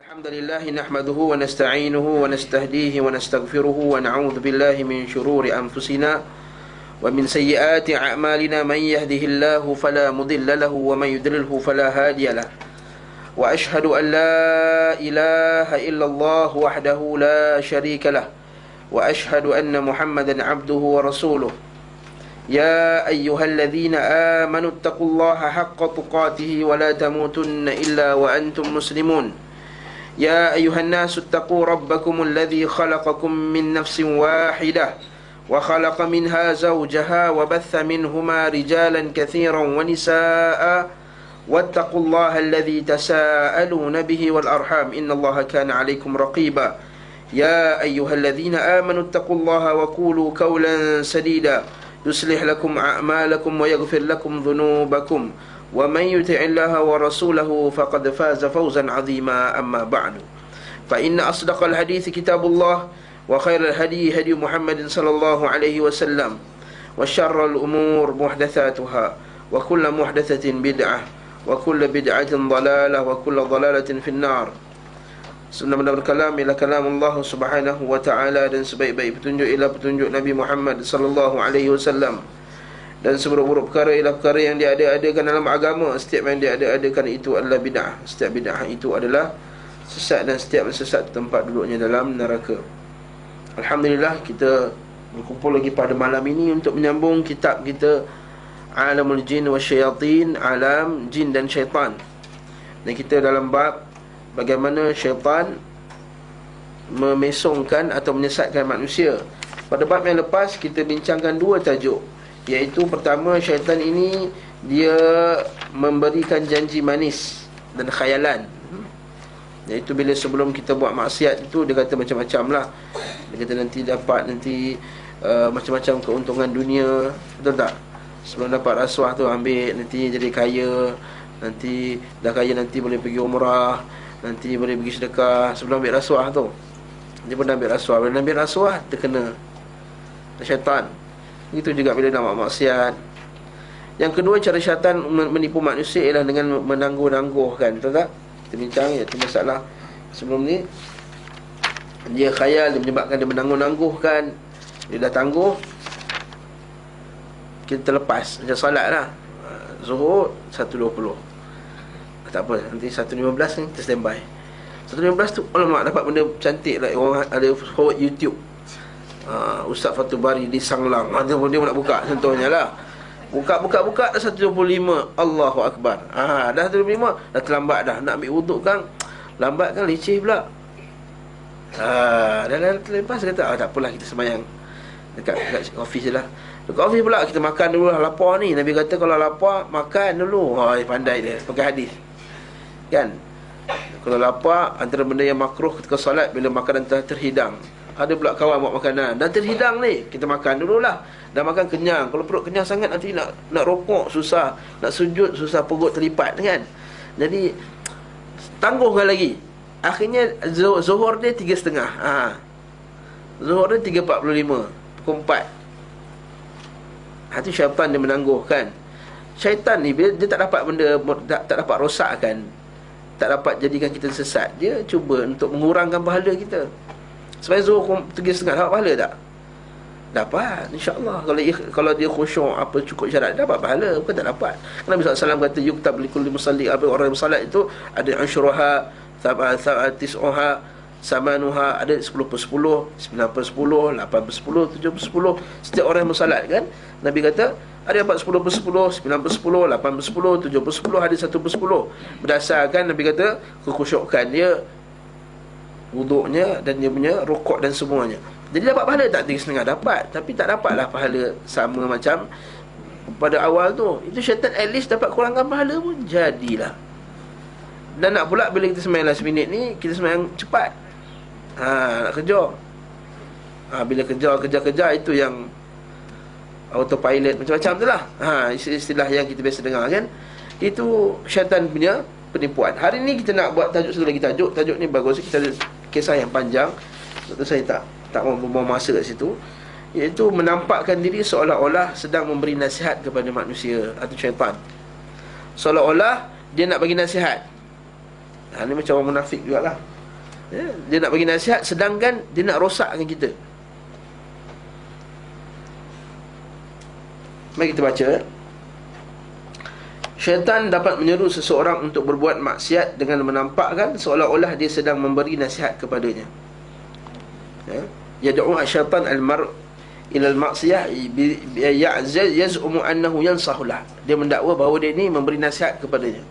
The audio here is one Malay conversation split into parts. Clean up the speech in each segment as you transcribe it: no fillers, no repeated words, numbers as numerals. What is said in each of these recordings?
الحمد لله نحمده ونستعينه ونستهديه ونستغفره ونعوذ بالله من شرور أنفسنا ومن سيئات أعمالنا من يهده الله فلا مضل له ومن يضلله فلا هادي له وأشهد أن لا إله إلا الله وحده لا شريك له وأشهد أن محمدا عبده ورسوله يا أيها الذين آمنوا اتقوا الله حق تقاته ولا تموتن إلا وأنتم مسلمون يا أيها الناس اتقوا ربكم الذي خلقكم من نفس واحدة وخلق منها زوجها وبث منهما رجالا كثيرا ونساء واتقوا الله الذي تساءلون به والأرحام إن الله كان عليكم رقيبا يا أيها الذين آمنوا اتقوا الله وقولوا قولا سديدا يصلح لكم أعمالكم ويغفر لكم ذنوبكم ومن يطع الله ورسوله فقد فاز فوزا عظيما أما بعد فإن أصدق الحديث كتاب الله وخير الهدي هدي محمد صلى الله عليه وسلم وشر الأمور محدثاتها وكل محدثة بدعة وكل بدعة ضلالة وكل ضلالة في النار. Sebenarnya berkalam ialah kalam Allah Subhanahu wa taala dan sebaik-baik petunjuk ialah petunjuk Nabi Muhammad sallallahu alaihi wasallam. Dan seburuk-buruk perkara ialah perkara yang diada-adakan dalam agama. Setiap yang diada-adakan itu adalah bid'ah. Setiap bid'ah itu adalah sesat, dan setiap sesat tempat duduknya dalam neraka. Alhamdulillah, kita berkumpul lagi pada malam ini untuk menyambung kitab kita Alamul Jin wa Syayatin, Alam Jin dan Syaitan. Dan kita dalam bab bagaimana syaitan memesongkan atau menyesatkan manusia. Pada bab yang lepas kita bincangkan dua tajuk, iaitu pertama, syaitan ini dia memberikan janji manis dan khayalan. Iaitu bila sebelum kita buat maksiat itu, dia kata macam-macam lah. Dia kata nanti dapat macam-macam keuntungan dunia, betul tak? Sebelum dapat rasuah tu ambil, nanti jadi kaya. Nanti dah kaya nanti boleh pergi umrah, nanti boleh pergi sedekah. Sebelum ambil rasuah tu, dia pun ambil rasuah. Bila ambil rasuah, terkena syaitan. Itu juga bila nak buat maksiat. Yang kedua, cara syaitan menipu manusia ialah dengan menangguh-nangguhkan. Betul tak? Kita bincang, iaitu masalah sebelum ni. Dia khayal, dia menyebabkan dia menangguh-nangguhkan. Dia dah tangguh, kita terlepas. Macam solat lah, Zuhur 1.20, tak apa, nanti 1.15 ni kita standby. 1.15 tu alamak dapat benda cantik lah. Orang ada forward YouTube, Ustaz Fatul Bari di Sanglang, dia nak buka contohnya lah. Buka dah 1.25. Allahu Akbar. Dah 1.25, dah terlambat dah. Nak ambil wuduk kan, lambat kan, leceh pula. Dah terlepas, kata tak apalah, kita sembahyang dekat office je lah. Dekat office pula kita makan dulu lah, lapar ni. Nabi kata kalau lapar makan dulu. Pandai dia pakai hadis kan. Kalau lapar, antara benda yang makruh ketika solat bila makanan telah terhidang. Ada pula kawan buat makanan dah terhidang ni, kita makan dululah. Dah makan kenyang. Kalau perut kenyang sangat, nanti nak rokok susah, nak sujud susah, perut terlipat kan. Jadi tangguhkan lagi. Akhirnya Zuhur dia 3.30. Zuhur dia 3.45, pukul 4. Itu syaitan dia menangguhkan. Syaitan ni bila dia tak dapat benda, tak dapat rosakkan, tak dapat jadikan kita sesat, dia cuba untuk mengurangkan pahala kita. Sebab Zuhur 3.30 dapat pahala tak? Dapat, insya-Allah. Kalau dia khusyuk apa cukup syarat, dapat pahala. Bukan tak dapat. Nabi SAW kata yuktab likulli musalli, apa orang yang bersalat itu ada ansyuruha, tis'uha, samanuha, ada 10/10, 9/10, 8/10, 7/10. Setiap orang yang bersalat kan, Nabi kata ada dapat 10/10, 9/10, 8/10, 7/10, ada 1/10. Berdasarkan Nabi kata kekhusyukan dia, wuduknya dan dia punya rukuk dan semuanya. Jadi dapat pahala tak? 3.30 dapat, tapi tak dapatlah pahala sama macam pada awal tu. Itu syaitan at least dapat kurangkan pahala pun jadilah. Dan nak pula bila kita sembahyang last minute ni, kita sembahyang cepat. Nak kejar. Bila kejar itu yang autopilot macam-macam tu lah. Istilah yang kita biasa dengar kan. Itu syaitan punya penipuan. Hari ni kita nak buat tajuk satu lagi. Tajuk ni bagus. Kita ada kisah yang panjang, sebab tu saya tak mau buang masa kat situ. Iaitu menampakkan diri seolah-olah sedang memberi nasihat kepada manusia atau syaitan. Seolah-olah dia nak bagi nasihat. Ini macam orang munafik jugalah. Dia nak bagi nasihat sedangkan dia nak rosakkan kita. Mari kita baca. Syaitan dapat menyeru seseorang untuk berbuat maksiat dengan menampakkan seolah-olah dia sedang memberi nasihat kepadanya. Yad'u syaitan al-mar' ila al-maksiyah yaz'umu annahu yansahulah. Dia mendakwa bahawa dia ni memberi nasihat kepadanya.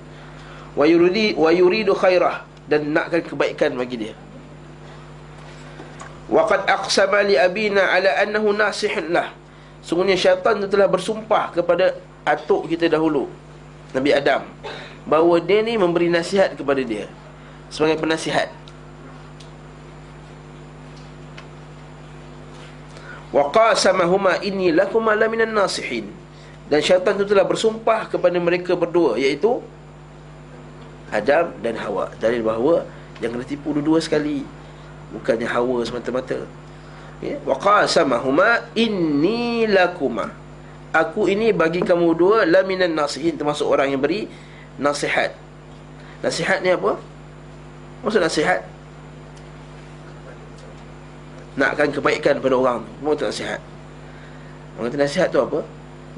Wa yuridu khairah, dan nakkan kebaikan bagi dia. Wa qad aqsama li abina ala annahu nasihun lah. Sungguhnya syaitan itu telah bersumpah kepada atuk kita dahulu, Nabi Adam, bahawa dia ni memberi nasihat kepada dia sebagai penasihat. Wa qasamahuma inni lakuma laminan nasihin. Dan syaitan itu telah bersumpah kepada mereka berdua, iaitu Adam dan Hawa. Dalil bahawa jangan tipu dua-dua sekali, bukannya Hawa semata-mata. Wa qasamahuma inni lakuma, aku ini bagi kamu dua laminan nasihin, termasuk orang yang beri nasihat. Nasihat ni apa? Maksud nasihat nakkan kebaikan pada orang. Maksud nasihat, orang kata nasihat tu apa?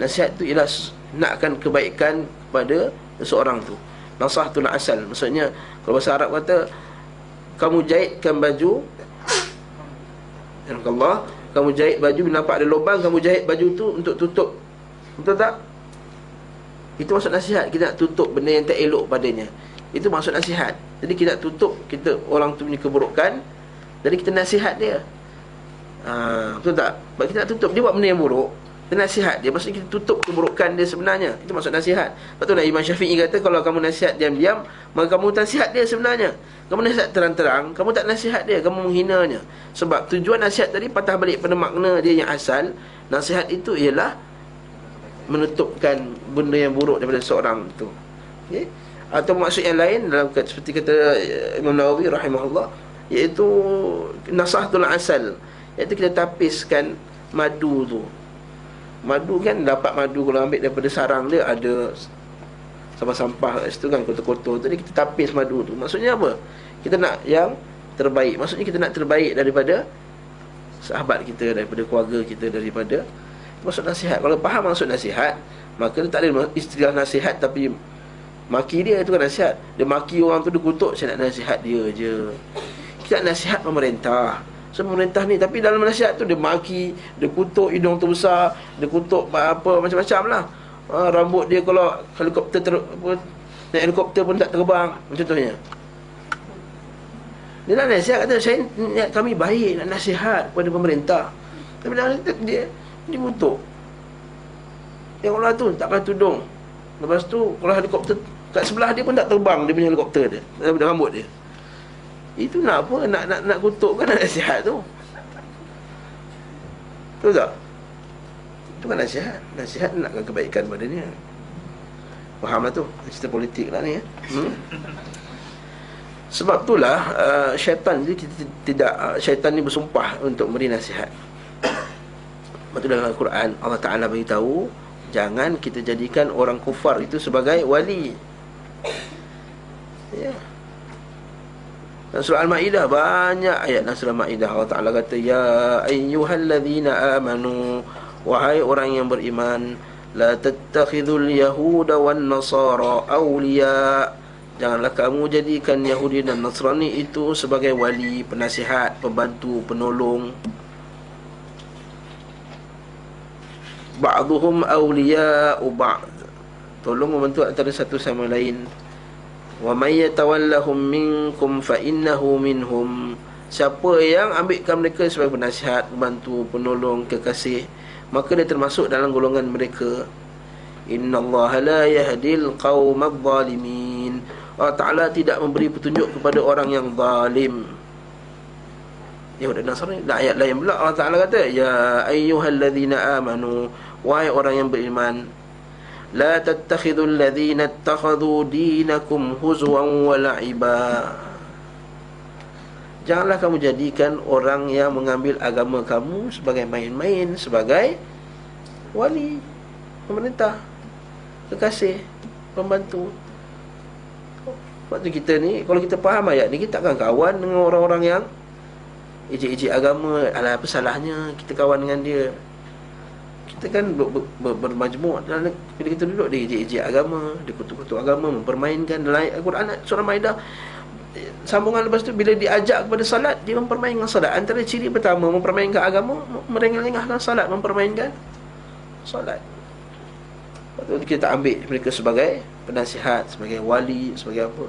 Nasihat tu ialah nakkan kebaikan kepada seseorang tu. Nasahatul asal, maksudnya kalau bahasa Arab kata, kamu jahitkan baju, Allah, kamu jahit baju, nampak ada lubang, kamu jahit baju tu untuk tutup. Betul tak? Itu maksud nasihat. Kita nak tutup benda yang tak elok padanya. Itu maksud nasihat. Jadi kita nak tutup kita orang tu punya keburukan, jadi kita nasihat dia. Betul tak? Sebab kita nak tutup dia buat benda yang buruk, kita nasihat dia, maksudnya kita tutup keburukan dia sebenarnya. Itu maksud nasihat. Lepas tu Imam Syafi'i kata, kalau kamu nasihat diam-diam, maka kamu nasihat dia sebenarnya. Kamu nasihat terang-terang, kamu tak nasihat dia, kamu menghinanya. Sebab tujuan nasihat tadi patah balik pada makna dia yang asal. Nasihat itu ialah menutupkan benda yang buruk daripada seorang itu. Atau maksud yang lain, dalam seperti kata Imam Nawawi rahimahullah, iaitu nasahatul asal, iaitu kita tapiskan madu tu. Madu kan, dapat madu kalau ambil daripada sarang dia, ada sampah-sampah kat situ kan, kotor-kotor. Jadi kita tapis madu tu. Maksudnya apa? Kita nak yang terbaik. Maksudnya kita nak terbaik daripada sahabat kita, daripada keluarga kita, daripada maksud nasihat. Kalau faham maksud nasihat, maka dia tak ada istilah nasihat tapi maki dia, itu kan nasihat. Dia maki orang tu, dia kutuk, saya nak nasihat dia je. Kita nak nasihat pemerintah. So pemerintah ni, tapi dalam nasihat tu dia maki, dia kutuk hidung tu besar, dia kutuk apa macam-macam lah. Rambut dia kalau helikopter naik helikopter pun tak terbang, contohnya. Dia nak nasihat, kata saya niat kami baik, nak nasihat kepada pemerintah, tapi dalam dia kutuk. Tengoklah tu, tak pakai tudung. Lepas tu kalau helikopter kat sebelah dia pun tak terbang, dia punya helikopter dia daripada rambut dia. Itu nak apa? Nak kutuk kan, nak nasihat tu. Betul tak? Itu kan nasihat. Nasihat nakkan kebaikan padanya. Fahamlah tu, cerita politik lah ni ya. Sebab itulah syaitan ni syaitan ni bersumpah untuk memberi nasihat. Betul, dalam Al-Quran Allah Ta'ala beritahu, jangan kita jadikan orang kufar itu sebagai wali. Ya. Dalam surah Al-Ma'idah banyak ayat dalam surah Al-Ma'idah. Allah Ta'ala kata, ya ayyuhalladzina amanu, wahai orang yang beriman, la tattakhidhul yahuda wan nasara awliya, janganlah kamu jadikan Yahudi dan Nasrani itu sebagai wali, penasihat, pembantu, penolong. Ba'duhum awliya'u ba'd, tolong membantu antara satu sama lain. Wa may yatawallahum minkum fa innahu minhum, siapa yang ambilkan mereka sebagai penasihat, pembantu, penolong, kekasih, maka dia termasuk dalam golongan mereka. Innallaha la yahdil qaumadh zalimin, Allah Ta'ala tidak memberi petunjuk kepada orang yang zalim. Yahudi dan Nasrani. Dalam ayat lain pula Allah Ta'ala kata, ya ayyuhalladzina amanu, wahai orang yang beriman, la tattakhidul ladzina ittakhadhu dinakum huzwan wa la'iba, janganlah kamu jadikan orang yang mengambil agama kamu sebagai main-main, sebagai wali, pemerintah, kekasih, pembantu. Sebab tu kita ni, kalau kita faham ayat ni, kita takkan kawan dengan orang-orang yang ejek-ejek agama. Alah, apa salahnya kita kawan dengan dia? Kita kan bermajmuk. Bila kita duduk, dia ejek-ejek agama, dia kutuk-kutuk agama, mempermainkan dalam Al-Quran surah Maidah. Sambungan lepas tu, bila diajak kepada salat, dia mempermainkan salat. Antara ciri pertama mempermainkan agama, merengah-rengahkan salat, mempermainkan salat. Lepas tu kita tak ambil mereka sebagai penasihat, sebagai wali, sebagai apa.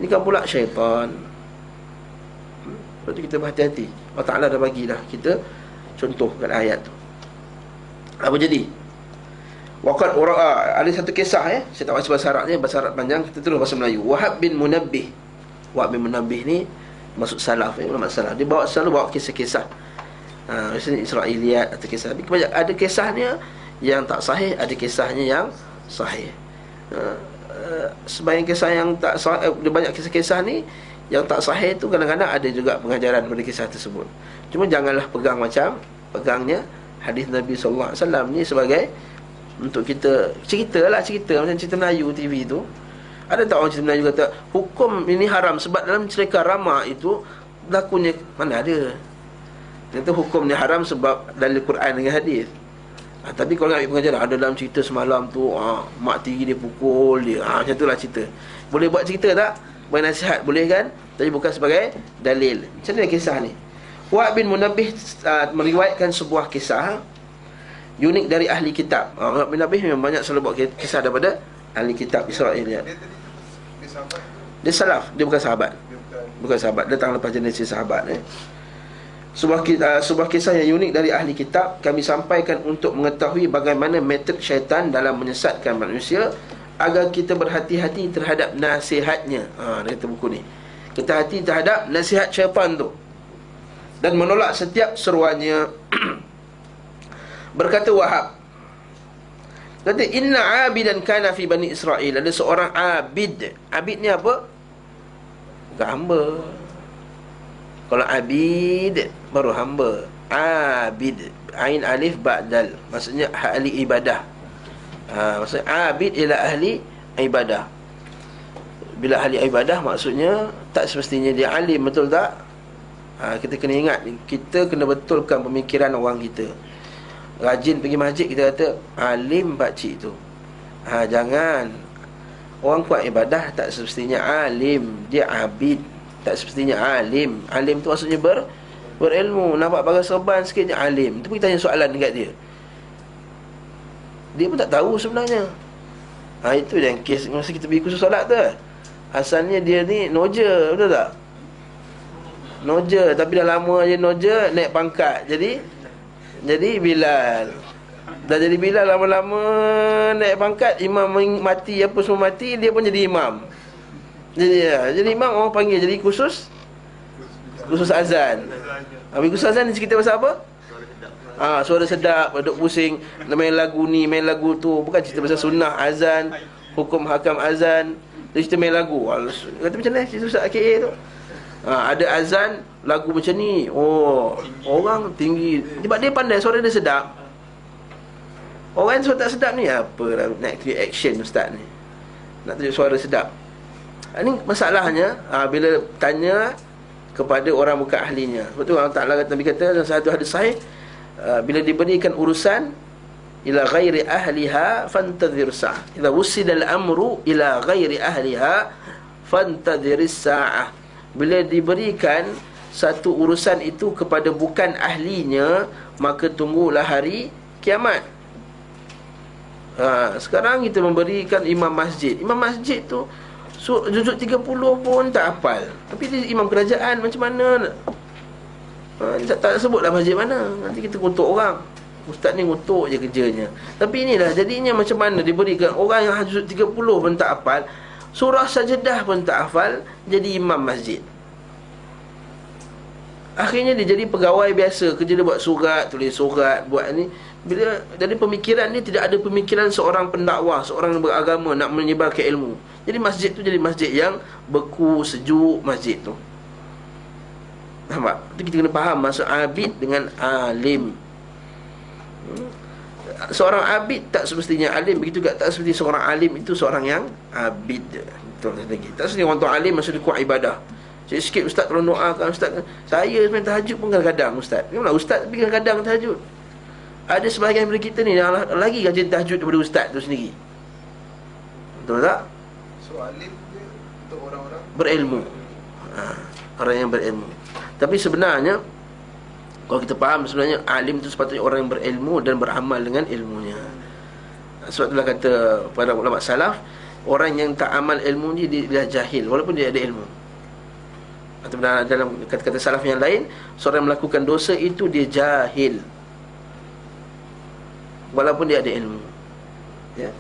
Ini kan pula syaitan. Lepas tu kita berhati-hati. Allah Ta'ala dah bagilah kita contoh kat ayat tu. Apa jadi? Waqad ada satu kisah, saya tak baca bahasa Arab ni, bahasa Arab panjang, kita terus bahasa Melayu. Wahab bin Munabbih ni masuk salaf, ulama salaf. Dia selalu bawa kisah-kisah. Misalnya Israiliyat atau kisah. Tapi ada kisahnya yang tak sahih, ada kisahnya yang sahih. Sebahagian kisah yang tak sahih, banyak kisah-kisah ni yang tak sahih tu kadang-kadang ada juga pengajaran pada kisah tersebut. Cuma janganlah pegang macam pegangnya hadis Nabi sallallahu alaihi wasallam ni sebagai untuk kita cerita macam cerita Melayu TV tu. Ada tak orang cerita Melayu kata hukum ini haram sebab dalam cerita Rama itu berlakunya, mana ada. Itu hukum ni haram sebab dari Quran dengan hadis. Tapi kalau nak ambil pengajaran, ada dalam cerita semalam tu mak tiri dia pukul dia, macam itulah cerita. Boleh buat cerita tak? Boleh nasihat, boleh kan? Tapi bukan sebagai dalil. Macam mana kisah ni? Wahab bin Munabbih meriwayatkan sebuah kisah unik dari ahli kitab. Wahab bin Munabbih memang banyak selalu buat kisah daripada ahli kitab Israel ya. Dia salaf, dia bukan sahabat. Bukan sahabat, datang lepas generasi sahabat Sebuah kisah yang unik dari ahli kitab kami sampaikan untuk mengetahui bagaimana metod syaitan dalam menyesatkan manusia agar kita berhati-hati terhadap nasihatnya. Dia kata buku ni, kita hati terhadap nasihat syaitan tu dan menolak setiap seruannya. Berkata Wahab, kata inna abidan kana fi bani Israel. Ada seorang abid. Abid ni apa? Bukan hamba. Kalau abid baru hamba. Abid, ain alif ba'dal, maksudnya ahli ibadah. Maksudnya abid ialah ahli ibadah. Bila ahli ibadah maksudnya tak semestinya dia alim, betul tak? Kita kena ingat, kita kena betulkan pemikiran orang kita. Rajin pergi masjid, kita kata alim pakcik tu. Jangan. Orang kuat ibadah tak semestinya alim, dia abid. Tak semestinya alim. Alim tu maksudnya berilmu. Nampak pakai serban sikit je alim. Tu kita tanya soalan dekat dia, dia pun tak tahu sebenarnya. Itu yang kes masa kita pergi kursus solat tu. Asalnya dia ni noja, betul tak? Noja, tapi dah lama je noja, naik pangkat jadi Bilal. Dah jadi Bilal, lama-lama naik pangkat, imam mati, apa semua mati, dia pun jadi imam. Jadi imam, orang panggil jadi khusus azan. Habis khusus azan ni cerita pasal apa? Suara sedap, duduk pusing, main lagu ni, main lagu tu. Bukan cerita pasal sunnah azan, hukum hakam azan. Dia cerita main lagu. Kata macam mana cerita Ustaz AKA tu? Ada azan, lagu macam ni. Orang tinggi. Sebab dia pandai, suara dia sedap. Orang yang suara tak sedap ni, apa lah, nak create action Ustaz ni, nak tunjuk suara sedap. Ini masalahnya, bila tanya kepada orang bukan ahlinya. Betul Allah Ta'ala kata, Nabi kata dalam satu hadis sahih, bila diberikan urusan ila ghairi ahliha fantadhir sa'ah. Idza wusida al-amru ila ghairi ahliha fantadhir sa'ah. Bila diberikan satu urusan itu kepada bukan ahlinya, maka tunggulah hari kiamat. Sekarang kita memberikan imam masjid. Imam masjid tu juzuk 30 pun tak hafal, tapi dia imam kerajaan, macam mana? Tak sebutlah masjid mana. Nanti kita kutuk orang, ustaz ni kutuk je kerjanya. Tapi inilah jadinya, macam mana diberikan orang yang juzuk 30 pun tak hafal, surah Sajdah pun tak hafal, jadi imam masjid. Akhirnya dia jadi pegawai biasa, kerja dia buat surat, tulis surat, buat ni. Bila dari pemikiran ni, tidak ada pemikiran seorang pendakwah, seorang yang beragama nak menyebarkan ilmu. Jadi masjid tu jadi masjid yang beku, sejuk masjid tu. Nampak? Itu kita kena faham maksud abid dengan alim. seorang abid tak semestinya alim. Begitu juga tak semestinya seorang alim itu seorang yang abid. Betul lagi. Tak semestinya orang tu alim maksud dia kuat ibadah. Sikit-sikit ustaz tolong doakan ustaz. Saya sebenarnya tahajud pun kadang-kadang ustaz. Memanglah ustaz tapi kadang-kadang tahajud. Ada sebahagian daripada kita ni yang lagi rajin tahajud daripada ustaz tu sendiri. Betul tak? So alim dia untuk orang-orang berilmu. Orang yang berilmu. Tapi sebenarnya kalau kita faham, sebenarnya alim itu sepatutnya orang yang berilmu dan beramal dengan ilmunya. Sebab itulah kata para ulama salaf, orang yang tak amal ilmu ni dia jahil walaupun dia ada ilmu. Atau dalam kata-kata salaf yang lain, seorang yang melakukan dosa itu dia jahil walaupun dia ada ilmu. Ya.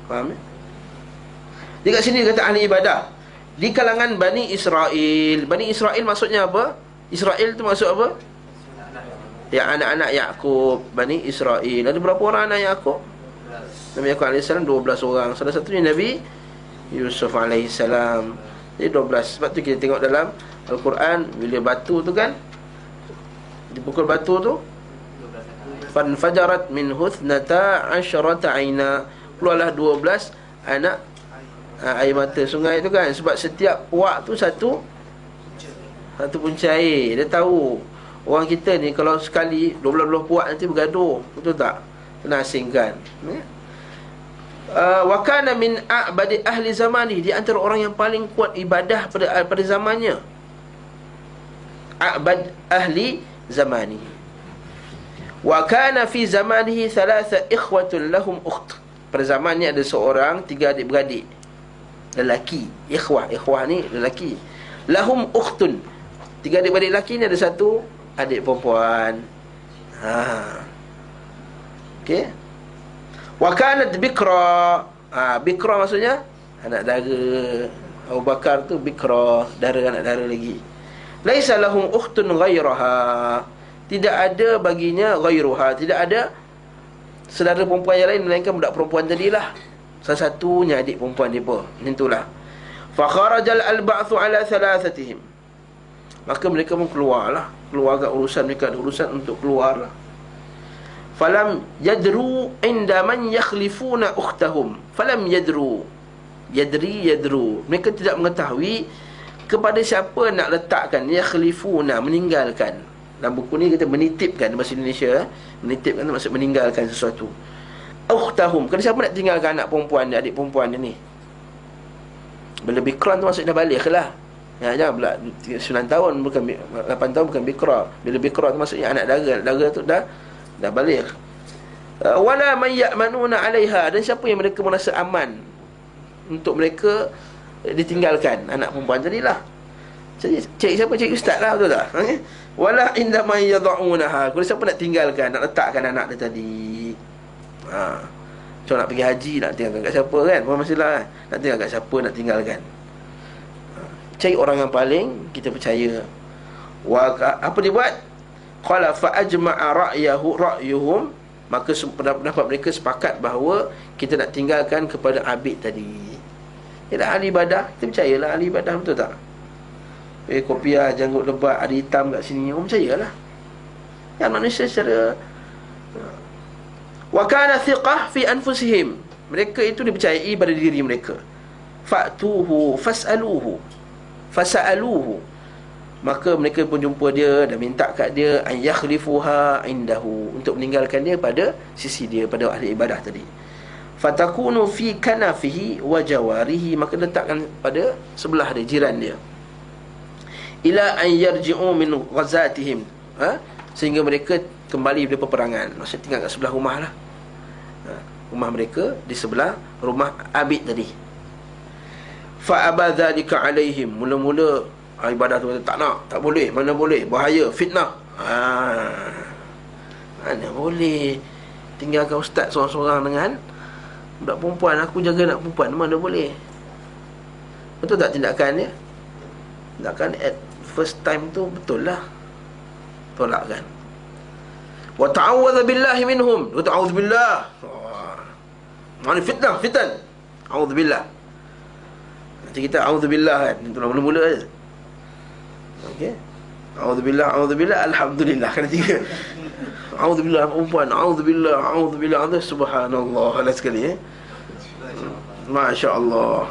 Faham ya? Dia kat sini kata ahli ibadah di kalangan Bani Israel. Bani Israel maksudnya apa? Israel tu maksud apa? Ya, anak-anak Yaqub, Bani Israel. Ada berapa orang anak Yaqub? Nabi Yaqub AS 12 orang. Salah satunya Nabi Yusuf AS. Jadi 12. Sebab tu kita tengok dalam Al-Quran, bila batu tu kan, dipukul batu tu, fanfajarat min huthnata asyrata aina, keluarlah 12 anak air mata sungai tu kan. Sebab setiap puak tu satu punca air. Dia tahu orang kita ni kalau sekali 12 puak nanti bergaduh. Betul tak? Kena asingkan. Wa kana min a'badi ahli zamani, di antara orang yang paling kuat ibadah pada zamannya. A'bad ahli zamani. Wa kana fi zamanihi thalatha ikhwatun lahum ukht. Pada zamannya ada seorang 3 adik-beradik lelaki. Ikhwah ni lelaki. Lahum ukhtun. 3 adik-beradik lelaki ni ada satu adik perempuan. Okey. Wa kanat bikra. Bikra maksudnya anak dara. Abu Bakar tu bikra, anak dara lagi. Laisa lahum ukhtun ghairaha. Tidak ada baginya ghairuha, tidak ada saudara perempuan yang lain melainkan budak perempuan tadilah. Salah satunya adik perempuan depa. Itulah. Fa kharajal al-ba'thu ala thalathatihim. Maka mereka pun keluar agak urusan mereka, ada urusan untuk keluar. Falam yadru inda man yakhlifuna ukhtahum. Falam yadru. Yadru. Mereka tidak mengetahui kepada siapa nak letakkan yakhlifuna, meninggalkan. Dalam buku ni kita menitipkan bahasa Indonesia. Menitipkan tu maksud meninggalkan sesuatu. Ukhtahum. Kepada siapa nak tinggalkan anak perempuan dia, adik perempuan dia ni? Bila bikran tu maksud dah balik lah. Ya, jangan pula 9 tahun bukan 8 tahun bukan bikra. Bila bikra tu maksudnya anak dara tu dah balik. Wala man ya'manuna 'alaiha, dan siapa yang mereka merasa aman untuk mereka ditinggalkan anak perempuan tadilah. Jadi cari siapa? Cari ustaz lah, betul tak? Wala inda man yad'unaha, kalau siapa nak tinggalkan, nak letakkan anak dia tadi. Macam nak pergi haji, nak tinggalkan kat siapa kan? Bukan masalah kan? Nak tinggalkan kat siapa, nak tinggalkan. Cari orang yang paling kita percaya. Apa dia buat? Qala fa ajma'a ra'yuhum, maka pendapat mereka sepakat bahawa kita nak tinggalkan kepada abid tadi. Ialah ahli ibadah, kita percayalah ahli ibadah, betul tak? Kopiah, janggut lebat, ada hitam kat sini, orang percayalah. Yang manusia secara wa kana thiqah fi anfusihim, mereka itu dipercayai pada diri mereka. Fa'tuhu fas'aluhu, maka mereka pun jumpa dia dan minta kat dia an yakhlifuha indahu, untuk meninggalkan dia pada sisi dia, pada ahli ibadah tadi. Fatakunu fi kanafihi wa jawarihi, maka letakkan pada sebelah dia, jiran dia. Ila an yarji'u min ghazatihim, sehingga mereka kembali dari peperangan. Maksudnya tinggal kat sebelah rumah lah. Rumah mereka di sebelah rumah abid tadi. Fa abadzalika alaihim, mula-mula ibadah tu tak nak, tak boleh, mana boleh, bahaya, fitnah. Mana boleh tinggalkan ustaz seorang-seorang dengan budak perempuan, aku jaga anak perempuan, mana boleh. Betul tak tindakan dia? Tindakan at first time tu betul lah, tolak kan. Wa ta'awwadha billahi minhum, wa ta'awudz billah. Mana fitan. A'udzu billah. Nanti kita a'udzu billah kan, itu mula-mula aja. Okey. A'udzu billah, alhamdulillah, kena 3. A'udzubillah perempuan, a'udzubillah, subhanallah lah sekali Masya-Allah.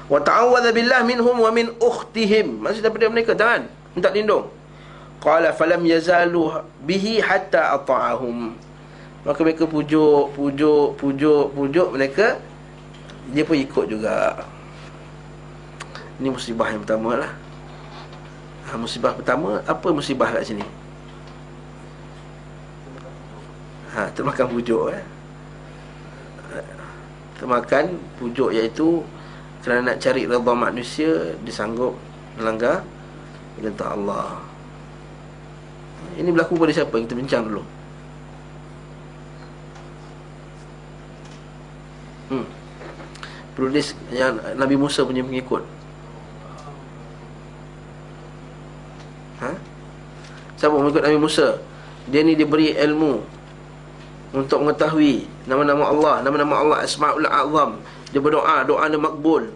Wa ta'awwadha billah minhum wa min ukhtihim. Maksud daripada mereka, jangan minta lindung. Qala falam yazalu bihi hatta ata'ahum. Maka mereka pujuk mereka, dia pun ikut juga. Ini musibah yang pertama lah. Musibah pertama, apa musibah kat sini? Termakan pujuk termakan pujuk, iaitu kerana nak cari redha manusia, disanggup melanggar perintah Allah. Ini berlaku pada siapa? Kita bincang dulu. Penulis yang Nabi Musa punya pengikut. Siapa mengikut Nabi Musa? Dia ni diberi ilmu untuk mengetahui nama-nama Allah, Asmaul Azam. Dia berdoa, doa dia makbul.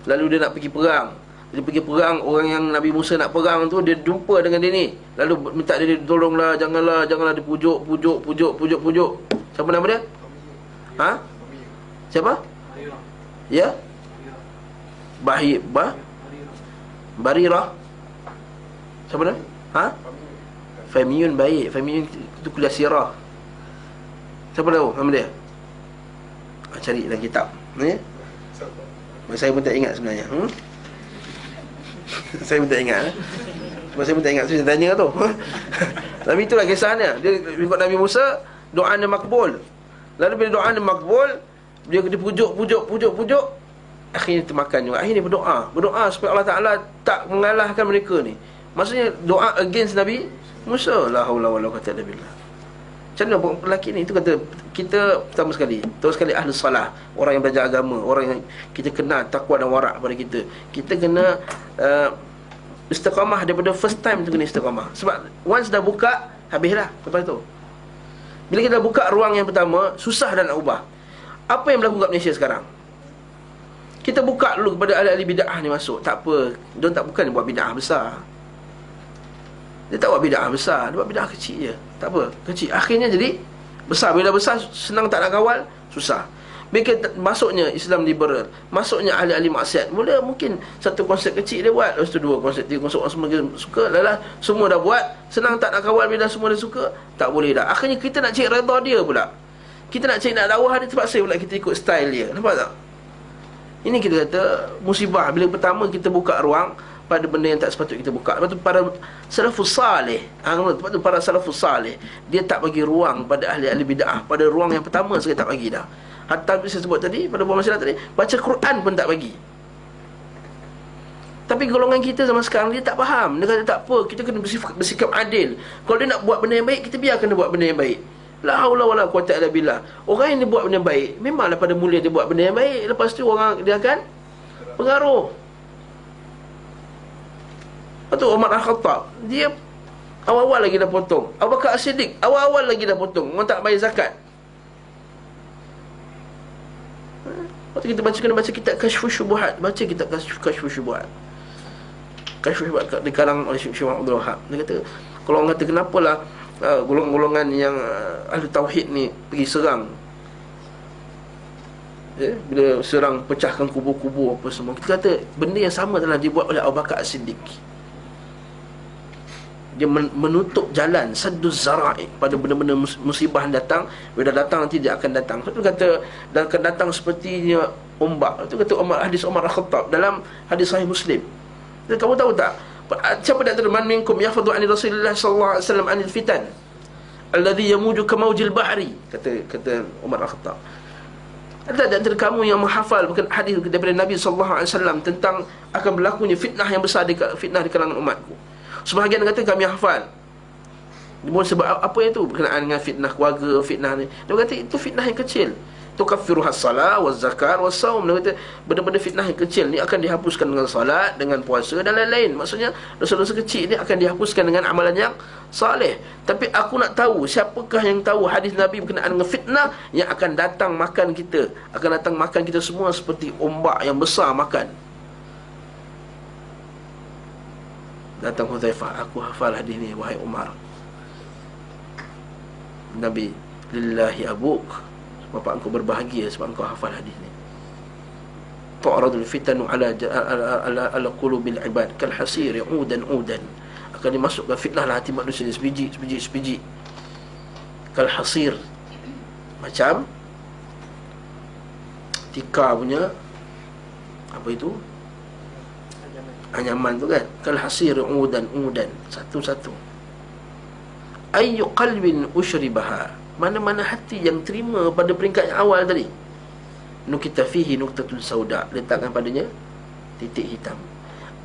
Lalu dia nak pergi perang. Dia pergi perang, orang yang Nabi Musa nak perang tu, dia jumpa dengan dia ni. Lalu minta dia, tolonglah, janganlah dia pujuk. Siapa nama dia? Siapa? Ya? Barirah. Siapa nama? Famiyun baik. Famiyun itu kuliah sirah. Siapa tahu nama dia? Cari dalam kitab ni. Saya pun tak ingat sebenarnya. Saya pun tak ingat. Saya pun tak ingat, saya tanya tu. Tapi itulah kisahnya. Dia ikut Nabi Musa, doa dia makbul. Lalu bila doa dia makbul, dia pujuk, akhirnya termakan juga. Akhirnya berdoa supaya Allah Ta'ala tak mengalahkan mereka ni. Maksudnya doa against Nabi Musa. La haula wala quwwata illa billah. Macam mana lelaki ni? Itu kata kita pertama sekali, terus sekali ahli salah, orang yang belajar agama, orang yang kita kenal takwa dan warak pada kita. Kita kena istiqamah daripada first time tu, kena istiqamah. Sebab once dah buka, habislah lepas tu. Bila kita buka ruang yang pertama, susah dah nak ubah. Apa yang berlaku kat Malaysia sekarang? Kita buka dulu kepada ahli-ahli bid'ah ni masuk. Tak apa, dia tak bukan buat bid'ah besar. Dia tak buat bid'ah besar, dia buat bid'ah kecil je. Tak apa, kecil. Akhirnya jadi besar. Bila besar, senang tak nak kawal, susah. Bila masuknya Islam liberal, masuknya ahli-ahli maksiat, mula mungkin satu konsep kecil dia buat, lepas tu dua konsep, tiga konsep, orang semua suka, lalah semua dah buat, senang tak nak kawal. Bila semua dia suka, tak boleh dah. Akhirnya kita nak cari redha dia pula. Kita nak cari nak dakwah dia, terpaksa pula kita ikut style dia. Nampak tak? Ini kita kata musibah. Bila pertama kita buka ruang pada benda yang tak sepatut kita buka. Lepas tu para salafus salih, lepas tu para salafus salih, dia tak bagi ruang pada ahli-ahli bid'ah. Pada ruang yang pertama sekali tak bagi dah. Hatta saya sebut tadi, pada buah masalah tadi, baca Quran pun tak bagi. Tapi golongan kita zaman sekarang, dia tak faham. Dia kata tak apa, kita kena bersikap adil. Kalau dia nak buat benda yang baik, kita biarkan dia buat benda yang baik. La haula wala quwwata illa billah. Orang yang dia buat benda yang baik, memanglah pada mula dia buat benda yang baik, lepas tu orang dia akan pengaruh. Lepas tu Umar Al-Khattab, dia awal-awal lagi dah potong. Abu Bakar As-Siddiq awal-awal lagi dah potong. Orang tak bayar zakat. Waktu kita kena baca kitab Kashfus Syubuhat. Baca kitab Kashfus Syubuhat. Kashfus Syubuhat dikarang oleh Syekh Abdul Wahab. Dia kata, kalau orang kata kenapalah golongan-golongan yang ahli tauhid ni pergi serang, bila serang, pecahkan kubur-kubur apa semua, kita kata benda yang sama telah dibuat oleh Abu Bakar As-Siddiq. Dia menutup jalan, sadduz zara'i, pada benda-benda musibah yang datang. Bila dah datang, nanti dia akan datang. Itu kata, dan akan datang sepertinya ombak. Itu kata hadis Umar Al-Khattab dalam hadis Sahih Muslim. Jadi, kamu tahu tak, siapa di antara man minkum yahfadhu ani Rasulullah sallallahu alaihi wasallam anil fitan alladhi yamuju ka maujil bahri, kata Umar Al-Khattab. Ada di antara kamu yang menghafal bukan hadis daripada Nabi sallallahu alaihi wasallam tentang akan berlakunya fitnah yang besar, fitnah di kalangan umatku. Sebahagian kata kami hafal. Sebab apa itu berkenaan dengan fitnah keluarga, fitnah ni. Dia kata itu fitnah yang kecil. Tukaffiruhas salat waz zakat was saum. Dia kata benda-benda fitnah yang kecil ni akan dihapuskan dengan salat, dengan puasa dan lain-lain. Maksudnya dosa-dosa kecil ni akan dihapuskan dengan amalan yang saleh. Tapi aku nak tahu siapakah yang tahu hadis Nabi berkenaan dengan fitnah yang akan datang makan kita. Akan datang makan kita semua seperti ombak yang besar makan. Datang Hudzaifah, aku hafal hadis ni wahai Umar. Nabi, lillahi abuk, bapa engkau berbahagia sebab engkau hafal hadis ni. Tu'radul fitanu ala qulubil ibad kal hasir udan akan dimasukkan fitnah lah hati manusia sebiji kal hasir, macam tikar punya apa itu anyaman tu kan, kal hasir udan satu-satu. Ayyu qalbin ushribaha, mana-mana hati yang terima pada peringkat yang awal tadi, nukita fihi nuktatun sauda, letakkan padanya titik hitam.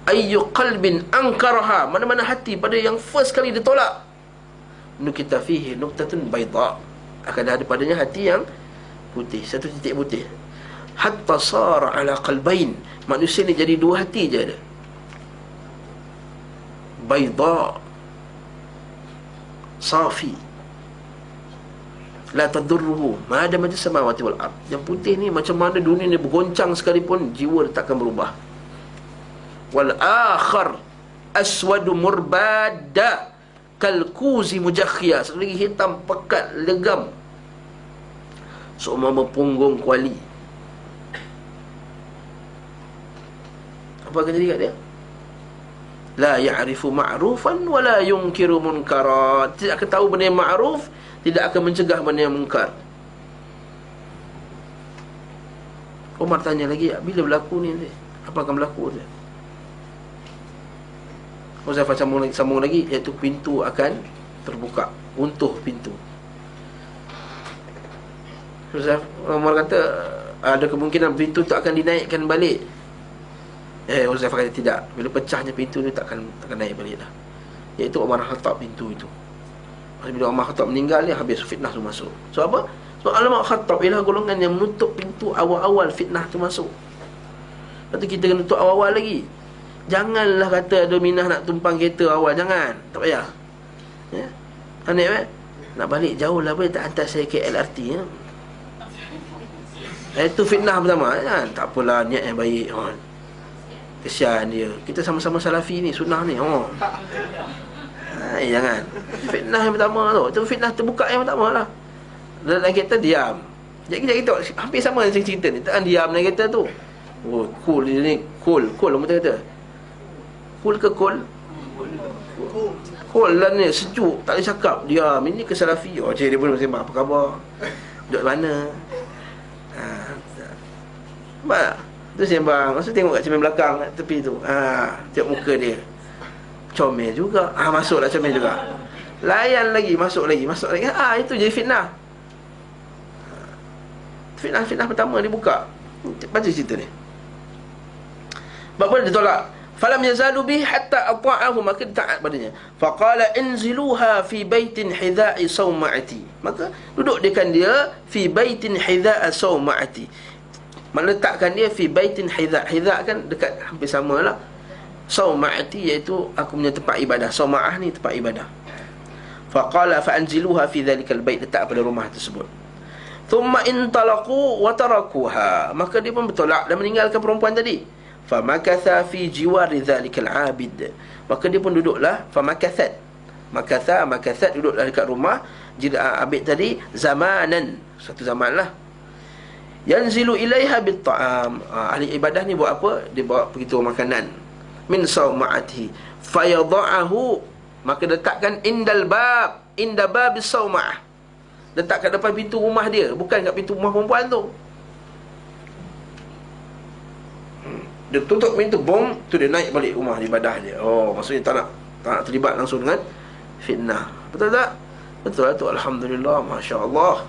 Ayyu qalbin ankaraha, mana-mana hati pada yang first kali ditolak, nukita fihi nuktatun bayda, akan ada padanya hati yang putih, satu titik putih. Hatta sara ala qalbain, manusia ni jadi dua hati je ada. Bayda safi la tadurruhu ma damat samawati wal ard. Yang putih ni macam mana dunia ni bergoncang sekalipun, jiwa dia takkan berubah. Wal akhar aswadu murbada kal kuzi mujakhia, satu lagi hitam pekat legam seumpama punggung kuali. Apa akan jadi kat dia? La ya'rifu ma'rufan wa la yunkiru munkarat, tidak akan tahu benda yang ma'ruf, tidak akan mencegah benda yang mungkar. Umar tanya lagi, bila berlaku ni? Apa akan berlaku? Huzaifah sambung lagi, iaitu pintu akan terbuka, runtuh pintu. Umar kata ada kemungkinan pintu tu akan dinaikkan balik. Huzaifah kata tidak, bila pecahnya pintu ni takkan naik balik dah. Iaitu Umar Khattab pintu itu. Bila Umar Khattab meninggal ni, habis fitnah tu masuk. So apa? Sebab Umar Khattab ialah golongan yang menutup pintu awal-awal fitnah tu masuk. Lepas tu kita kena tutup awal-awal lagi. Janganlah kata ada minah nak tumpang kereta awal, jangan, tak payah. Ya? Aneh kan? Nak balik jauh lah, boleh tak hantar saya ke LRT ya? Itu fitnah pertama kan? Tak apalah, niat yang baik kan? Kesian dia, kita sama-sama salafi ni, sunnah ni jangan. Fitnah yang pertama tu, itu fitnah terbuka yang pertama lah. Dalam kereta diam. Jadi kita hampir sama dengan cerita ni, tak diam dalam kereta tu. Oh, cool ni, cool orang kata. Cool ke cool? Cool lah ni, sejuk, tak boleh cakap, diam. Ini ke salafi. Oh, cik dia pun sembang, apa khabar? Duduk mana? Nampak tak? Tu sembang. Masa tengok kat cermin belakang, kat tepi tu, tengok muka dia, comel juga. Masuklah comel juga. Layan lagi, masuk lagi. Itu jadi fitnah. Fitnah pertama dibuka. Baca cerita ni. Bapa dia ditolak. Falam yazalu bi hatta ata'ahu, maka taat padanya. Faqala inziluha fi baitin hidha'i sawma'ati, maka duduk dia fi baitin hidha'a sawma'ati, meletakkan dia fi baitin hidha'. Hidha' kan dekat, hampir samalah. Sawma'ati iaitu aku punya tempat ibadah. Sawma'ah ni tempat ibadah. Faqala fa'anziluha fi dhalikal bait, letak pada rumah tersebut. Thumma intalaqu wa tarakuha, maka dia pun bertolak dan meninggalkan perempuan tadi. Famakatha fi jiwari dhalikal 'abid, maka dia pun duduklah. Famakathat, makathat duduklah dekat rumah abid tadi, zamanan, satu zaman lah. Yanzilu ilaiha bit ta'am, ahli ibadah ni buat apa? Dia bawa pergi tu makanan. Min sawma'atihi fayadha'ahu, maka letakkan inda babis sawma'ah, letak kat depan pintu rumah dia, bukan kat pintu rumah perempuan tu. Dia tutup pintu, bom, tu dia naik balik rumah ibadah dia. Oh, maksudnya tak nak terlibat langsung dengan fitnah. Betul tak? Betul lah tu, alhamdulillah, masya-Allah.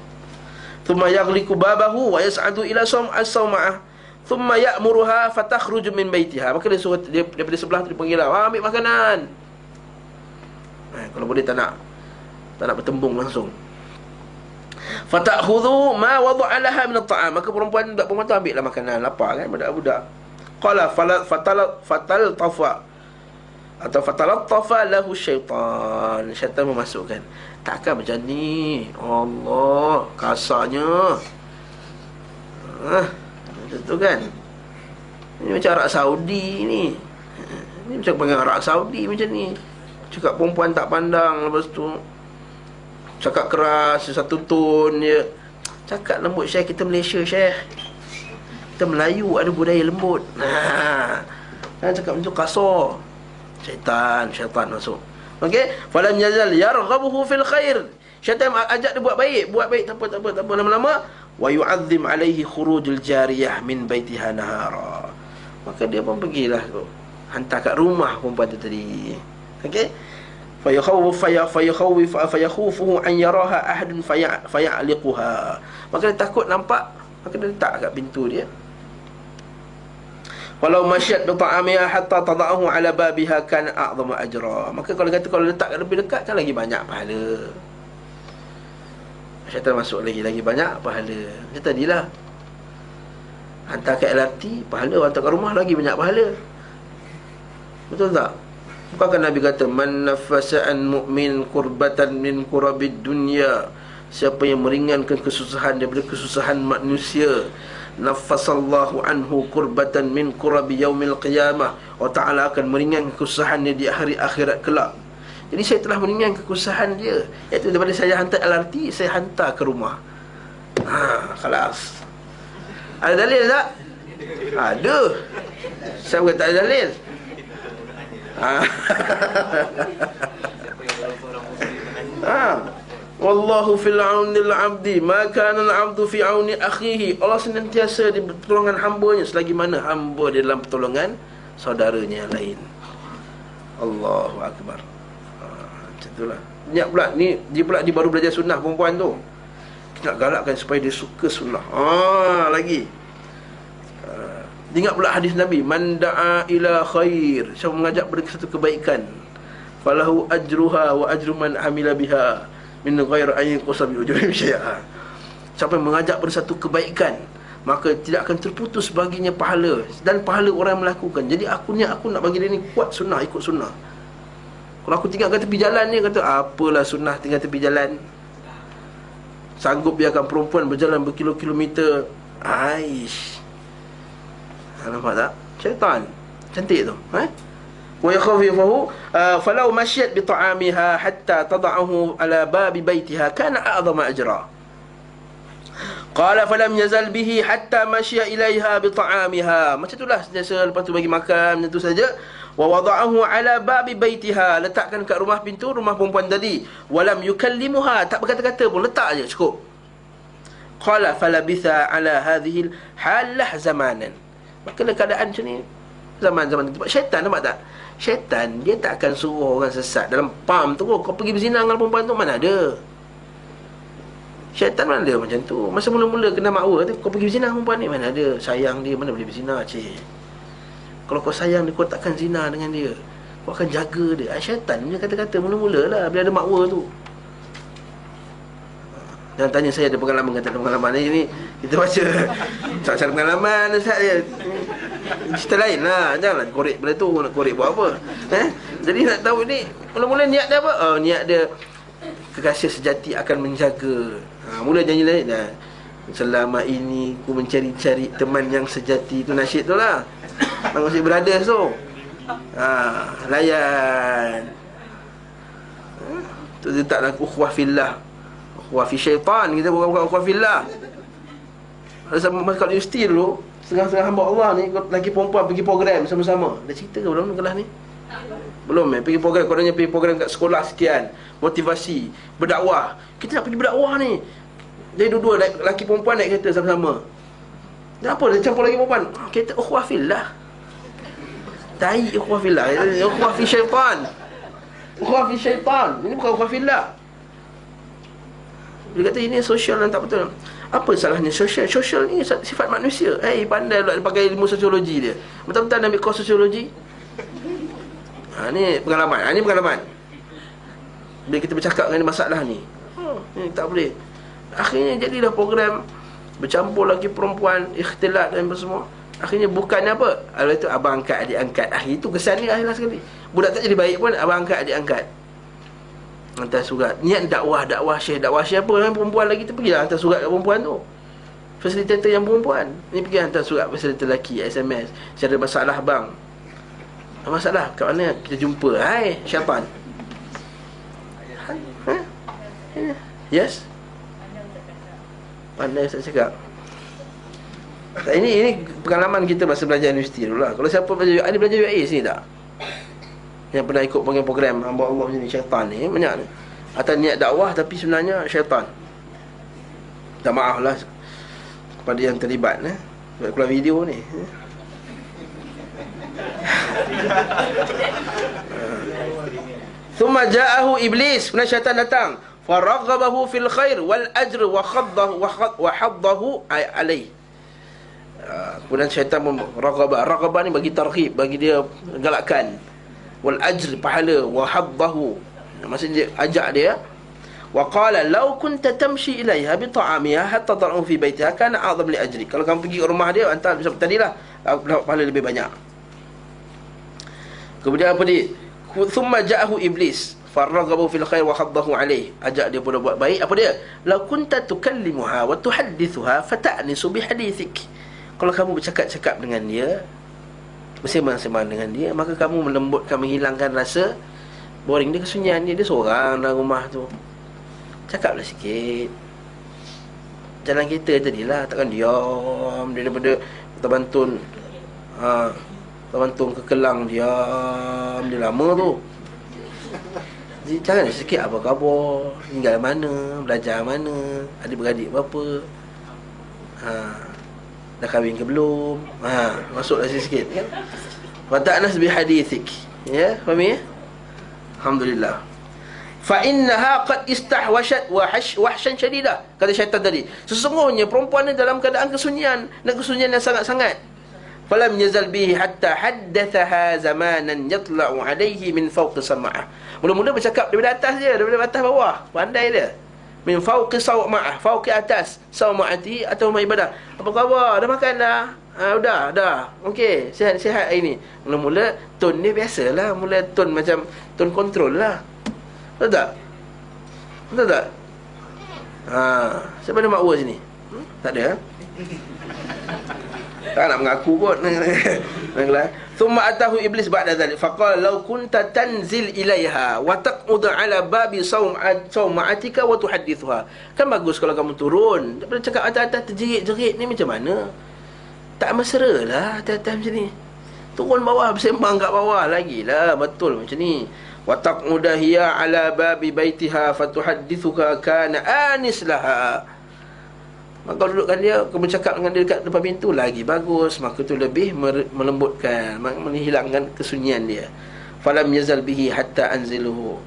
Thumma yaghliqu babahu wa yas'adu ila as-sawma'ah thumma ya'muruha fatakhruju min baitiha, maka dia suruh dia daripada sebelah tu, dia panggil lah, ambil makanan. Kalau boleh tak nak bertembung langsung. Fatakhudhu ma wada'a laha min at-ta'am, maka perempuan tu ambillah makanan, lapar kan budak-budak. Qala fatalattafa lahu syaitan, syaitan memasukkan. Takkan macam ni, Allah, kasarnya. Betul kan? Ini macam Arab Saudi ni. Ini macam panggil Arab Saudi macam ni. Cakap perempuan tak pandang, lepas tu Cakap keras, satu tone je. Cakap lembut, Syekh. Kita Malaysia, Syekh. Kita Melayu, ada budaya lembut. Jangan cakap macam kasar. Syaitan masuk. Okey, falam yazal yarghabuhu fil khair. Syaitan ajak dia buat baik, tak apa. Lama-lama wa yu'azzim alaihi khurujul jariyah min baitiha nahara. Maka dia pun pergilah tu, hantar kat rumah perempuan tu tadi. Okey, fayakhufuhu an yaraha ahadun faya'liquha. Maka dia takut nampak, maka dia letak kat pintu dia. Walau masyad bi ta'amiha hatta tada'ahu ala babiha kan a'zamu ajra. Maka kalau letak lebih dekat kan lagi banyak pahala. Syaitan masuk lagi banyak pahala. Macam tadilah, hantar kat LRT pahala, hantar kat rumah lagi banyak pahala. Betul tak? Bukankah Nabi kata man nafasa an mu'min kurbatan min kurabid dunya, siapa yang meringankan kesusahan daripada kesusahan manusia, nafasallahu anhu kurbatan min kurabi yaumil qiyamah, Allah Ta'ala akan meringankan kesusahannya di hari akhirat kelak. Jadi saya telah meringankan kesusahan dia, iaitu daripada saya hantar LRT, saya hantar ke rumah. Khalas. Ada dalil tak? Ada. Saya bukan tak ada dalil. Wallahu fil aunil abdi ma kana al abdu fi auni akhihi. Allah senantiasa di pertolongan hamba-Nya selagi mana hamba di dalam pertolongan saudaranya yang lain. Allahu akbar. Macam itulah. Dia baru belajar sunnah perempuan tu. Kita nak galakkan supaya dia suka sunnah. Lagi. Dia ingat pula hadis Nabi, man da'a ila khair, siapa mengajak pada satu kebaikan, falahu ajruha wa ajru man amila biha min ghairi an yanqusa bi ujurihim syai'a. Siapa yang mengajak pada satu kebaikan, maka tidak akan terputus baginya pahala dan pahala orang yang melakukan. Jadi aku nak bagi dia ni kuat sunnah, ikut sunnah. Kalau aku tinggal kat tepi jalan ni, kata apalah sunnah tinggal tepi jalan, sanggup biarkan perempuan berjalan berkilo-kilometer. Aish, nampak tak? Syaitan cantik tu. Wa yakhawifuhu falau masyat bi ta'amiha hatta tad'ahu ala babi baitiha kana a'zama ajra. Qala falam yazal bihi hatta masya ilaiha bi ta'amiha. Macam itulah sentiasa, lepas tu bagi makan, macam tu saja. Wa wada'ahu ala babi baitiha, letakkan kat rumah pintu rumah perempuan tadi. Walam yukallimuha, tak berkata-kata pun, letak aja cukup. Qala falabitha ala hadhihi halah zamanan. Maka keadaan macam ni zaman-zaman itu. Syaitan, nampak tak? Syaitan dia tak akan suruh orang sesat dalam pam tu. Kau pergi berzina dengan perempuan tu, mana ada. Syaitan mana ada macam tu. Masa mula-mula kena makwa tu, kau pergi berzina dengan perempuan ni, mana ada. Sayang dia, mana boleh berzina, cik. Kalau kau sayang dia, kau takkan zina dengan dia, kau akan jaga dia. Syaitan punya kata-kata mula-mula lah, bila ada makwa tu. Jangan tanya saya ada pengalaman, kata ada pengalaman ni kita baca cara pengalaman saya. Cerita lain lah. Janganlah korek benda tu, nak korek buat apa. Jadi nak tahu ni mula-mula niat dia apa? Niat dia kekasih sejati akan menjaga. Mula janji lain dah. Selama ini ku mencari-cari teman yang sejati. Tu nasyid tu lah, Nasyid Brothers tu. Layan. Tu dia taklah ukhuwah fillah, ukhuwah fi syaitan. Kita bukan ukhuwah fillah. Masa kat universiti dulu, setengah-setengah hamba Allah ni, lelaki perempuan pergi program sama-sama. Dah cerita ke belum kelas ni? Belum pergi program, kononnya pergi program kat sekolah sekian, motivasi, berdakwah. Kita nak pergi berdakwah ni. Jadi dua-dua lelaki perempuan naik kereta sama-sama. Dan apa dia campur lagi perempuan? Kereta ukhuwah fillah. Tai ukhuwah fillah, ukhuwah fi syaitan. Ukhuwah fi syaitan. Ini bukan ukhuwah fillah. Dia kata ini sosial dan tak betul. Apa salahnya sosial? Sosial ni sifat manusia. Pandai pula dia pakai ilmu sosiologi dia. Betul-betul ambil kos sosiologi. Ni pengalaman. Ni pengalaman. Bila kita bercakap dengan masalah ni, ni tak boleh. Akhirnya jadilah program bercampur lagi perempuan, ikhtilat dan semua. Akhirnya bukannya apa? Kalau itu abang angkat, adik angkat. Itu kesan dia akhirlah sekali. Budak tak jadi baik pun, abang angkat, adik angkat. Hantar surat. Niat dakwah syekh apa kan, perempuan lagi tu pergilah hantar surat kat perempuan tu. Fasilitator yang perempuan ni pergi hantar surat fasilitator lelaki, SMS. Saya ada masalah bang. Masalah kat mana? Kita jumpa. Hai syaitan. Yes? Pandai Ustaz cakap. Ini pengalaman kita masa belajar universiti dulu lah. Kalau siapa belajar UAE, belajar UAE sini tak? Yang pernah ikut program hamba Allah macam ni, syaitan ni banyak ni. Atas niat dakwah tapi sebenarnya syaitan. Tak maaf lah kepada yang terlibat sebab keluar video ni. Thumma ja'ahu iblis, kemudian syaitan datang. Faraghabahu fil khair wal ajr wa khaddahu wa haddahu alaih. Kemudian syaitan raghabah ni bagi tarhib, bagi dia galakkan. Wal ajr, pahala, wa haddahu, maksudnya dia ajak dia. Wa qala law kunta tamshi ilaiha bi ta'amiha hatta tar'u fi baitiha kana a'zam li ajri. Kalau kamu pergi ke rumah dia, antar macam tadilah, dapat pahala lebih banyak. Kemudian apa dia? Thumma ja'ahu iblis faraghabahu fil khair wa haddahu alaih. Ajak dia pula buat baik. Apa dia? Law kunta tukallimuha wa tuhaddithuha fata'nisu bi hadithik. Kalau kamu bercakap-cakap dengan dia, bersembang-sembang dengan dia, maka kamu melembutkan, menghilangkan rasa boring dia, kesunyian dia. Dia seorang dalam rumah tu. Cakaplah sikit. Jalan kita tadilah, takkan diam dia daripada Tabantun Tabantun ke Kelang, diam dia lama tu. Jadi jangan sikit apa khabar, tinggal mana, belajar mana, adik-beradik berapa, dah kahwin ke belum, masuklah sikit kan. Wata'nas bi hadithik. Ya, faham ya? Alhamdulillah. Fa innaha qad istahwashat wahshan shadidah. Kata syaitan tadi, sesungguhnya perempuan ni dalam keadaan kesunyian, dan kesunyian yang sangat-sangat. Falam yazal bihi hatta haddathaha zamanan yatla'u alayhi min fawqi sam'ah. Mula-mula bercakap daripada atas dia, daripada atas bawah, pandai dia. Min fawqi sawma'ah, fawqi atas sawma'ati atau rumah ibadah. Apa khabar? Dah makan dah? Dah. Okey, sihat-sihat hari ni. Mula-mula tone dia biasalah, mula tone macam tone kontrol lah. Betul tak? Betul tak? Siapa ada makwa sini? Tak ada. Tak nak mengaku kot. Thumma atahu iblis ba'da dhalik faqala law kunta tanzil ilaiha wa taq'ud ala babi sawma'atika wa tuhaddithuha. Kan bagus kalau kamu turun, daripada cakap atas-atas terjerit-jerit ni macam mana? Tak mesra lah atas-atas macam ni. Turun bawah, bersembang kat bawah lagi lah. Betul macam ni. Wa taq'ud hiya ala babi baitiha fatuhaddithuka kana anis laha. Maka dudukkan dia, kamu cakap dengan dia dekat depan pintu, lagi bagus. Maka tu lebih melembutkan, menghilangkan kesunyian dia. Falam yazal bihi hatta anzalahu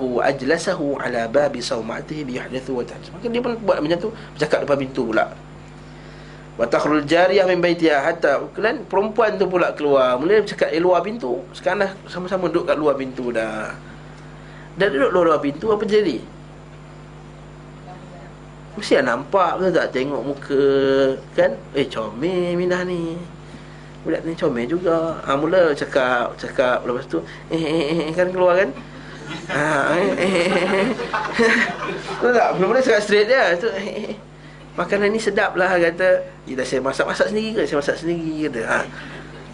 wa ajlasahu ala babi sawma'atihi biyahdithu wa tahaddathu. Maka dia pun buat macam tu, bercakap depan pintu pula. Wa takhrul jariyah min baitiha hatta, kemudian perempuan tu pula keluar, mula bercakap di luar pintu. Sekarang dah sama-sama duduk kat luar pintu dah. Dah duduk luar pintu, apa jadi? Mesti nampak, betul tak? Tengok muka kan, comel Minah ni, budak ni comel juga. Mula cakap lepas tu kan keluar kan. Betul tak? Mula-mula cakap straight dia tu, makanan ni sedap lah, kata. Dah saya masak sendiri ke? Saya masak sendiri, kata.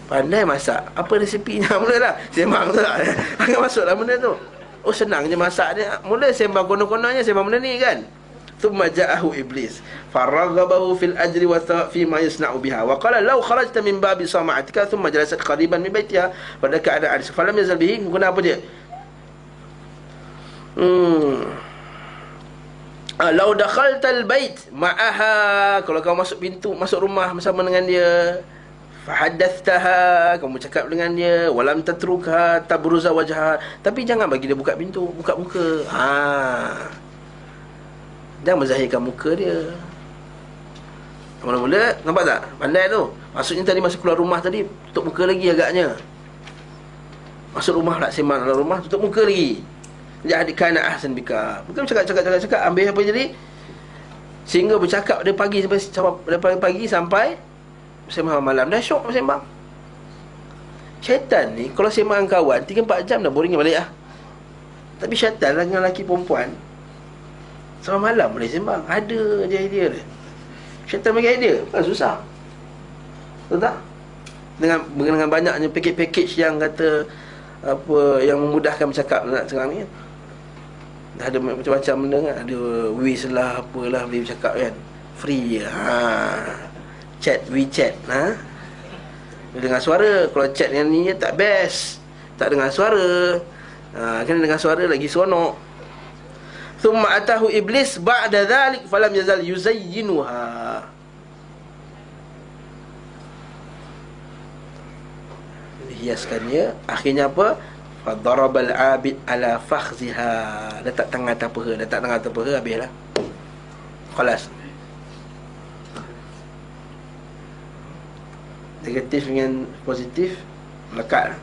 Pandai masak. Apa resipinya? Mulalah sembang tu tak? Agak masuklah benda tu. Oh, senang je masak dia. Mula sembang konon-kononnya, sembang benda ni kan. Thumma ja'ahu iblis faraghabahu fil ajri wa fi ma yasna'u biha wa qala law kharajta min babi sama'atika thumma jalasat qariban min baitiha pada keadaan falam yazal bihi. Kenapa dia? Law dakhaltal bait ma'aha, kalau kau masuk pintu, masuk rumah bersama dengan dia, fahaddathtaha, kamu cakap dengan dia, walam tatruka tabruza wajha, tapi jangan bagi dia buka pintu, buka muka. Jangan menzahirkan muka dia. Mula-mula, nampak tak? Pandai tu. Maksudnya tadi masa keluar rumah tadi, tutup muka lagi agaknya. Masuk rumah pula, sembang dalam rumah, tutup muka lagi. Jadi kana ahsan bika. Bukan cakap, ambil apa jadi? Sehingga bercakap dari pagi sampai sembang malam. Dah syok sembang. Syaitan ni, kalau sembang kawan 3-4 jam dah boring balik lah. Tapi syaitan lah dengan lelaki perempuan, sampai malam boleh sembang. Ada je idea dia. Syaitan bagi idea, bukan susah. Betul tak? Dengan banyaknya package yang kata apa, yang memudahkan bercakap nak sekarang ni. dah ada macam-macam benda kan. Ada Wiz lah, apalah boleh bercakap kan. Free je. Chat, WeChat. Dia dengar suara. Kalau chat yang ni tak best, tak dengar suara. Kena dengar suara lagi seronok. Thumma atahu iblis ba'da dhalik falam yazal yuzayyinuha. Hiaskannya. Akhirnya apa? Fadarabal abid ala fakhziha. Letak tangan atas peha. Letak tangan atas peha, habislah. Khalas. Negatif dengan positif melekat.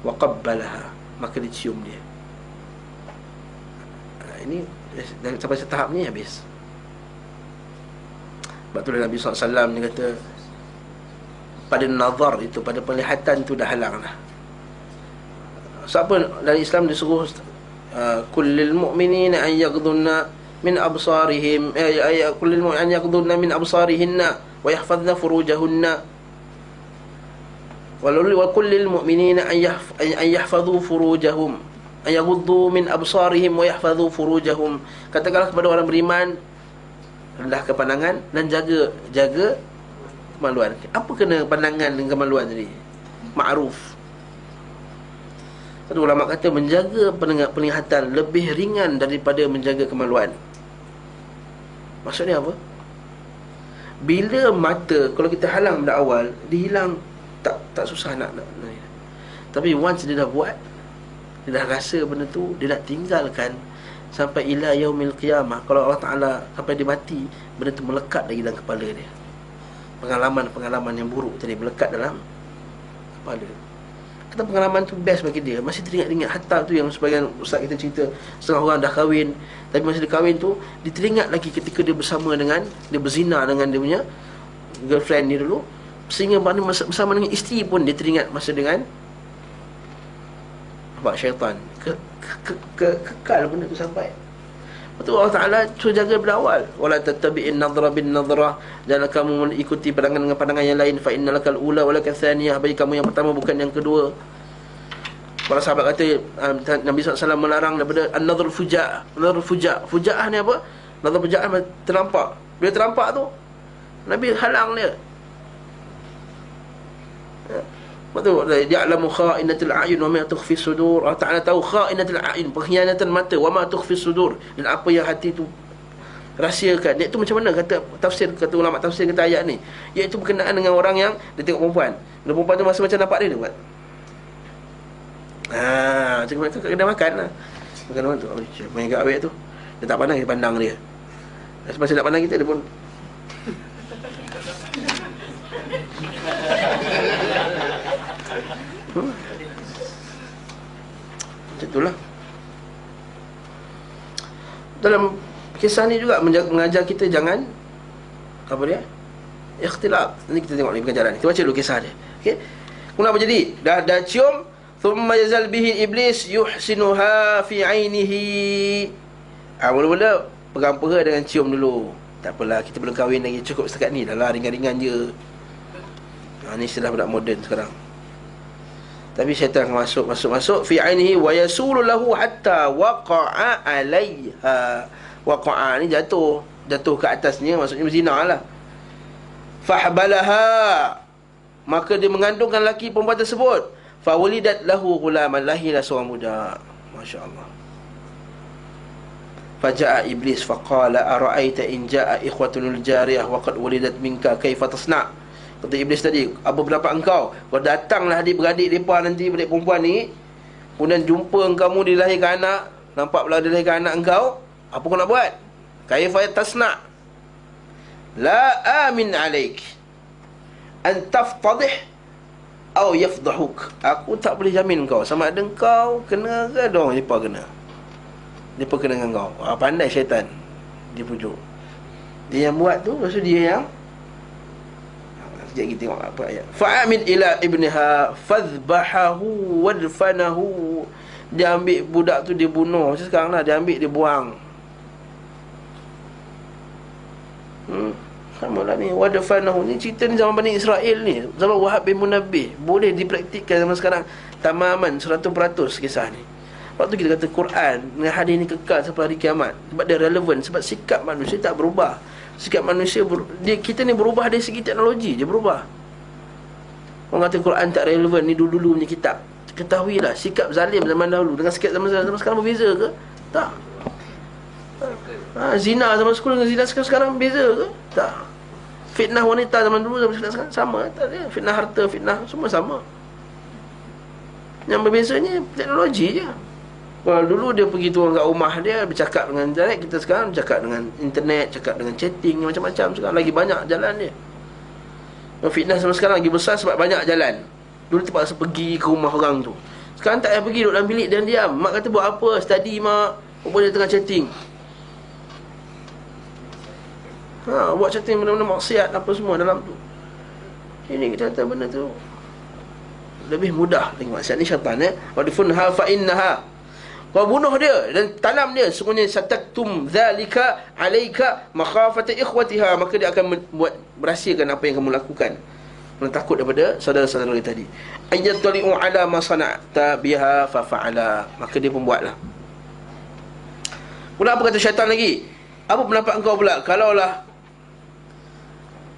Wa qabbalaha, maka dicium dia. Ini sampai setahap ni habis. Sebab tu Nabi SAW dia kata, pada nazar itu, pada penglihatan tu dah halang dah. Siapa dalam Islam disuruh kullil mu'minina an yaghdunna min absarihim, kullil mu'minina an yaghdunna min absarihinna wa yahfazna furujahunna, wa kullil mu'minina an yahfazu furujahum, an yaghuddu min absarihim wa yahfazu furujahum. Katakanlah kepada orang beriman, rendahkan pandangan dan jaga kemaluan. Apa kena pandangan dengan kemaluan tadi? Ma'ruf. Satu ulama kata menjaga penglihatan lebih ringan daripada menjaga kemaluan. Maksudnya apa? Bila mata, kalau kita halang pada awal, dia hilang, tak susah nak. Tapi once dia dah buat, dia dah rasa benda tu, dia nak tinggalkan sampai ila yaumil qiyamah. Kalau Allah Ta'ala sampai dia mati, benda tu melekat lagi dalam kepala dia. Pengalaman yang buruk tadi melekat dalam kepala. Kata pengalaman tu best bagi dia. Masih teringat-ingat. Hatta tu yang sebagian ustaz kita cerita, setengah orang dah kahwin, tapi masa dia kahwin tu, dia teringat lagi ketika dia bersama dengan, dia berzina dengan dia punya girlfriend dia dulu. Sehingga bersama dengan isteri pun dia teringat masa dengan syaitan. Kekal benda tu sampai. Betul, Allah Ta'ala suruh jaga daripada awal. Wala tattabi'in nadhra bin nadhra, jangan kamu mengikuti pandangan dengan pandangan yang lain. Fa innalakal ula walakal thaniyah, bagi kamu yang pertama bukan yang kedua. Para sahabat kata Nabi SAW melarang daripada an-nadhr fuja'. An-nadhr fuja'. Fuja'ah ni apa? Nadhr fuja'ah terlampak. Bila terlampak tu, Nabi halang dia. Betul, ya'lamu kha'inatul a'yun wa ma tukhfi sudur. Allah Ta'ala tahu kha'inatul a'yun, pengkhianatan mata, wa ma tukhfi sudur, dan apa yang hati tu rahsiakan. Iaitu macam mana kata tafsir, kata ulama tafsir kata ayat ni, iaitu berkenaan dengan orang yang dia tengok perempuan. Bila perempuan tu masa macam nampak dia buat. Macam mana tu kat kedai makan lah. Makan orang tu, main kat awet tu, dia tak pandang, dia pandang dia. Masa nak pandang kita, dia pun macam itulah. Dalam kisah ni juga mengajar kita jangan apa dia? Ikhtilaf. Nanti kita tengok ni pengajaran ni. Kita baca dulu kisah dia. Okey. Kemudian apa jadi? Dah cium, thumma yazal bihi iblis yuhsinuha fi ainihi. Mula-mula pegang peha dengan cium dulu. Tak apalah, kita belum kahwin lagi, cukup setakat ni dah lah, ringan-ringan je. Ni istilah budak moden sekarang. Tapi syaitan masuk fi ainihi wa yasulu lahu hatta waqa'a alaiha. Waqa'a ni jatuh ke atasnya, maksudnya berzina lah. Fahbalaha, maka dia mengandungkan laki perempuan tersebut. Fawulidat lahu ghulaman, lahirlah seorang budak. Masya-Allah. Faja'a iblis faqala ara'aita in ja'a ikhwatunul jariyah wa qad wulidat minka kaifa tasna'. Kata iblis tadi, apa pendapat engkau? Kalau datanglah adik-beradik mereka nanti, beradik perempuan ni, kemudian jumpa kamu dilahirkan anak, nampak pula dilahirkan anak engkau, apa kau nak buat? Kaifa tasna'? La amin alaik an taftadih aw yafdahuk. Aku tak boleh jamin kau, sama ada kau kena ke dong mereka kena. Mereka kena dengan kau. Pandai syaitan dia pujuk. Dia yang buat tu, maksud dia yang kita tengok apa ayat. Fa'amid ila ibniha fadhbahahu wadfanahu. Dia ambil budak tu, dia bunuh. Macam sekarang lah, dia ambil, dia buang. Sama lah ni, wadfanahu. Ni cerita ni zaman Bani Israel ni, zaman Wahab bin Munabbih. Boleh dipraktikkan zaman sekarang. Tamaman 100% kisah ni. Waktu kita kata Quran dengan hadis ni kekal sampai hari kiamat, sebab dia relevan, sebab sikap manusia tak berubah. Sikap manusia kita ni berubah dari segi teknologi je berubah. Orang kata Quran tak relevan, ni dulu-dulu punya kitab. Ketahuilah sikap zalim zaman dahulu dengan sikap zaman sekarang berbeza ke? Tak. Zina zaman sekolah dengan zina sekarang beza ke? Tak. Fitnah wanita zaman dulu zaman sekarang sama? Tak ada. Fitnah harta, fitnah semua sama. Yang berbezanya teknologi je. Kalau dulu dia pergi turun kat rumah dia bercakap dengan internet, kita sekarang bercakap dengan internet, cakap dengan chatting, macam-macam. Sekarang lagi banyak jalan dia. Fitnah sama sekarang lagi besar sebab banyak jalan. Dulu terpaksa pergi ke rumah orang tu. Sekarang tak payah pergi, duduk dalam bilik dan diam. Mak kata buat apa? Study mak. Apa dia tengah chatting. Buat chatting benda-benda maksiat apa semua dalam tu. Ini kita kata benda tu lebih mudah dengan maksiat ni syaitan Wadifunha fa innaha. Kau bunuh dia dan tanam dia, sungguhnya sataktum zalika alayka makhafata ikhwatiha, maka dia akan berahsiakan apa yang kamu lakukan. Kena takut daripada saudara-saudara dia tadi. Ayyatli'u ala ma sana'ta biha fa fa'ala, maka dia pun buatlah. Pula apa kata syaitan lagi? Apa pendapat engkau pula kalaulah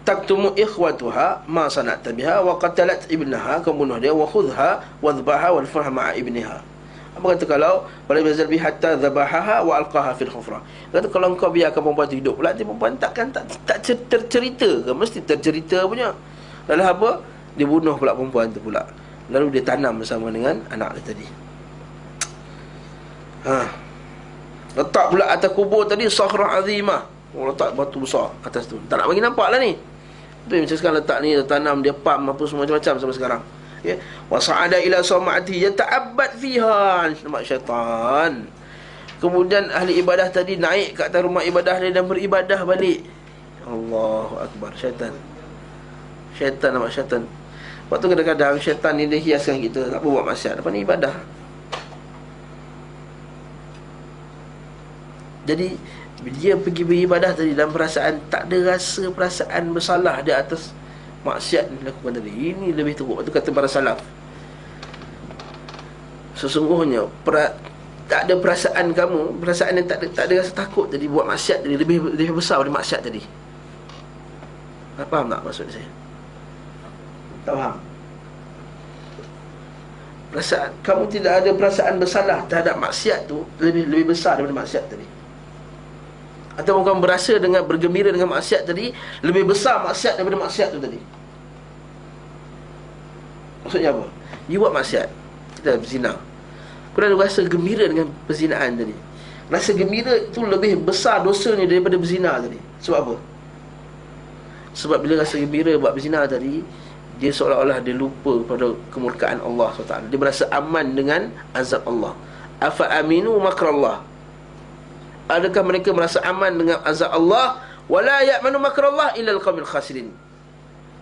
taktumu ikhwatuha ma sana'ta biha wa qatalat ibnaha, kau bunuh dia, wa khudha wa dhbaha wa alfaha ma'a ibniha. Apa kata kalau wala yazal bi hatta dhabahaha wa alqaha fil khufra. Kata kalau engkau biarkan perempuan tu hidup pula, dia perempuan takkan tak tercerita ke? Mesti tercerita punya. Lalu apa? Dia bunuh pula perempuan tu pula. Lalu dia tanam bersama dengan anak dia tadi. Letak pula atas kubur tadi sahrah azimah. Letak batu besar atas tu. Tak nak bagi nampak lah ni. Tu macam sekarang letak ni, dia tanam, dia pam apa semua macam-macam sampai sekarang. Ya, wa sa'ada ila sawma'ati yata'abbad fiha, nama syaitan. Kemudian ahli ibadah tadi naik ke atas rumah ibadah dia dan beribadah balik. Allahu akbar, syaitan. Syaitan, nama syaitan. Waktu kadang-kadang syaitan ni dia hiaskan kita, tak apa buat maksiat, apa ni ibadah. Jadi dia pergi beribadah tadi dalam perasaan, tak ada rasa perasaan bersalah di atas maksiat yang dilakukan tadi. Ini lebih teruk. Itu kata para salaf, sesungguhnya tak ada perasaan kamu, perasaan yang tak ada rasa takut tadi buat maksiat tadi lebih besar daripada maksiat tadi. Faham tak maksud saya? Tak faham? Perasaan kamu tidak ada perasaan bersalah terhadap maksiat tu lebih besar daripada maksiat tadi. Atau kamu berasa dengan bergembira dengan maksiat tadi lebih besar maksiat daripada maksiat tu tadi. Maksudnya apa? You buat maksiat, kita berzina, kemudian rasa gembira dengan perzinaan tadi. Rasa gembira itu lebih besar dosanya daripada berzina tadi. Sebab apa? Sebab bila rasa gembira buat berzina tadi, dia seolah-olah dia lupa pada kemurkaan Allah SWT. Dia berasa aman dengan azab Allah. Afa aminu makrallah, adakah mereka merasa aman dengan azab Allah? Wala ya'manu makrallah illa al-qaumul khasirin,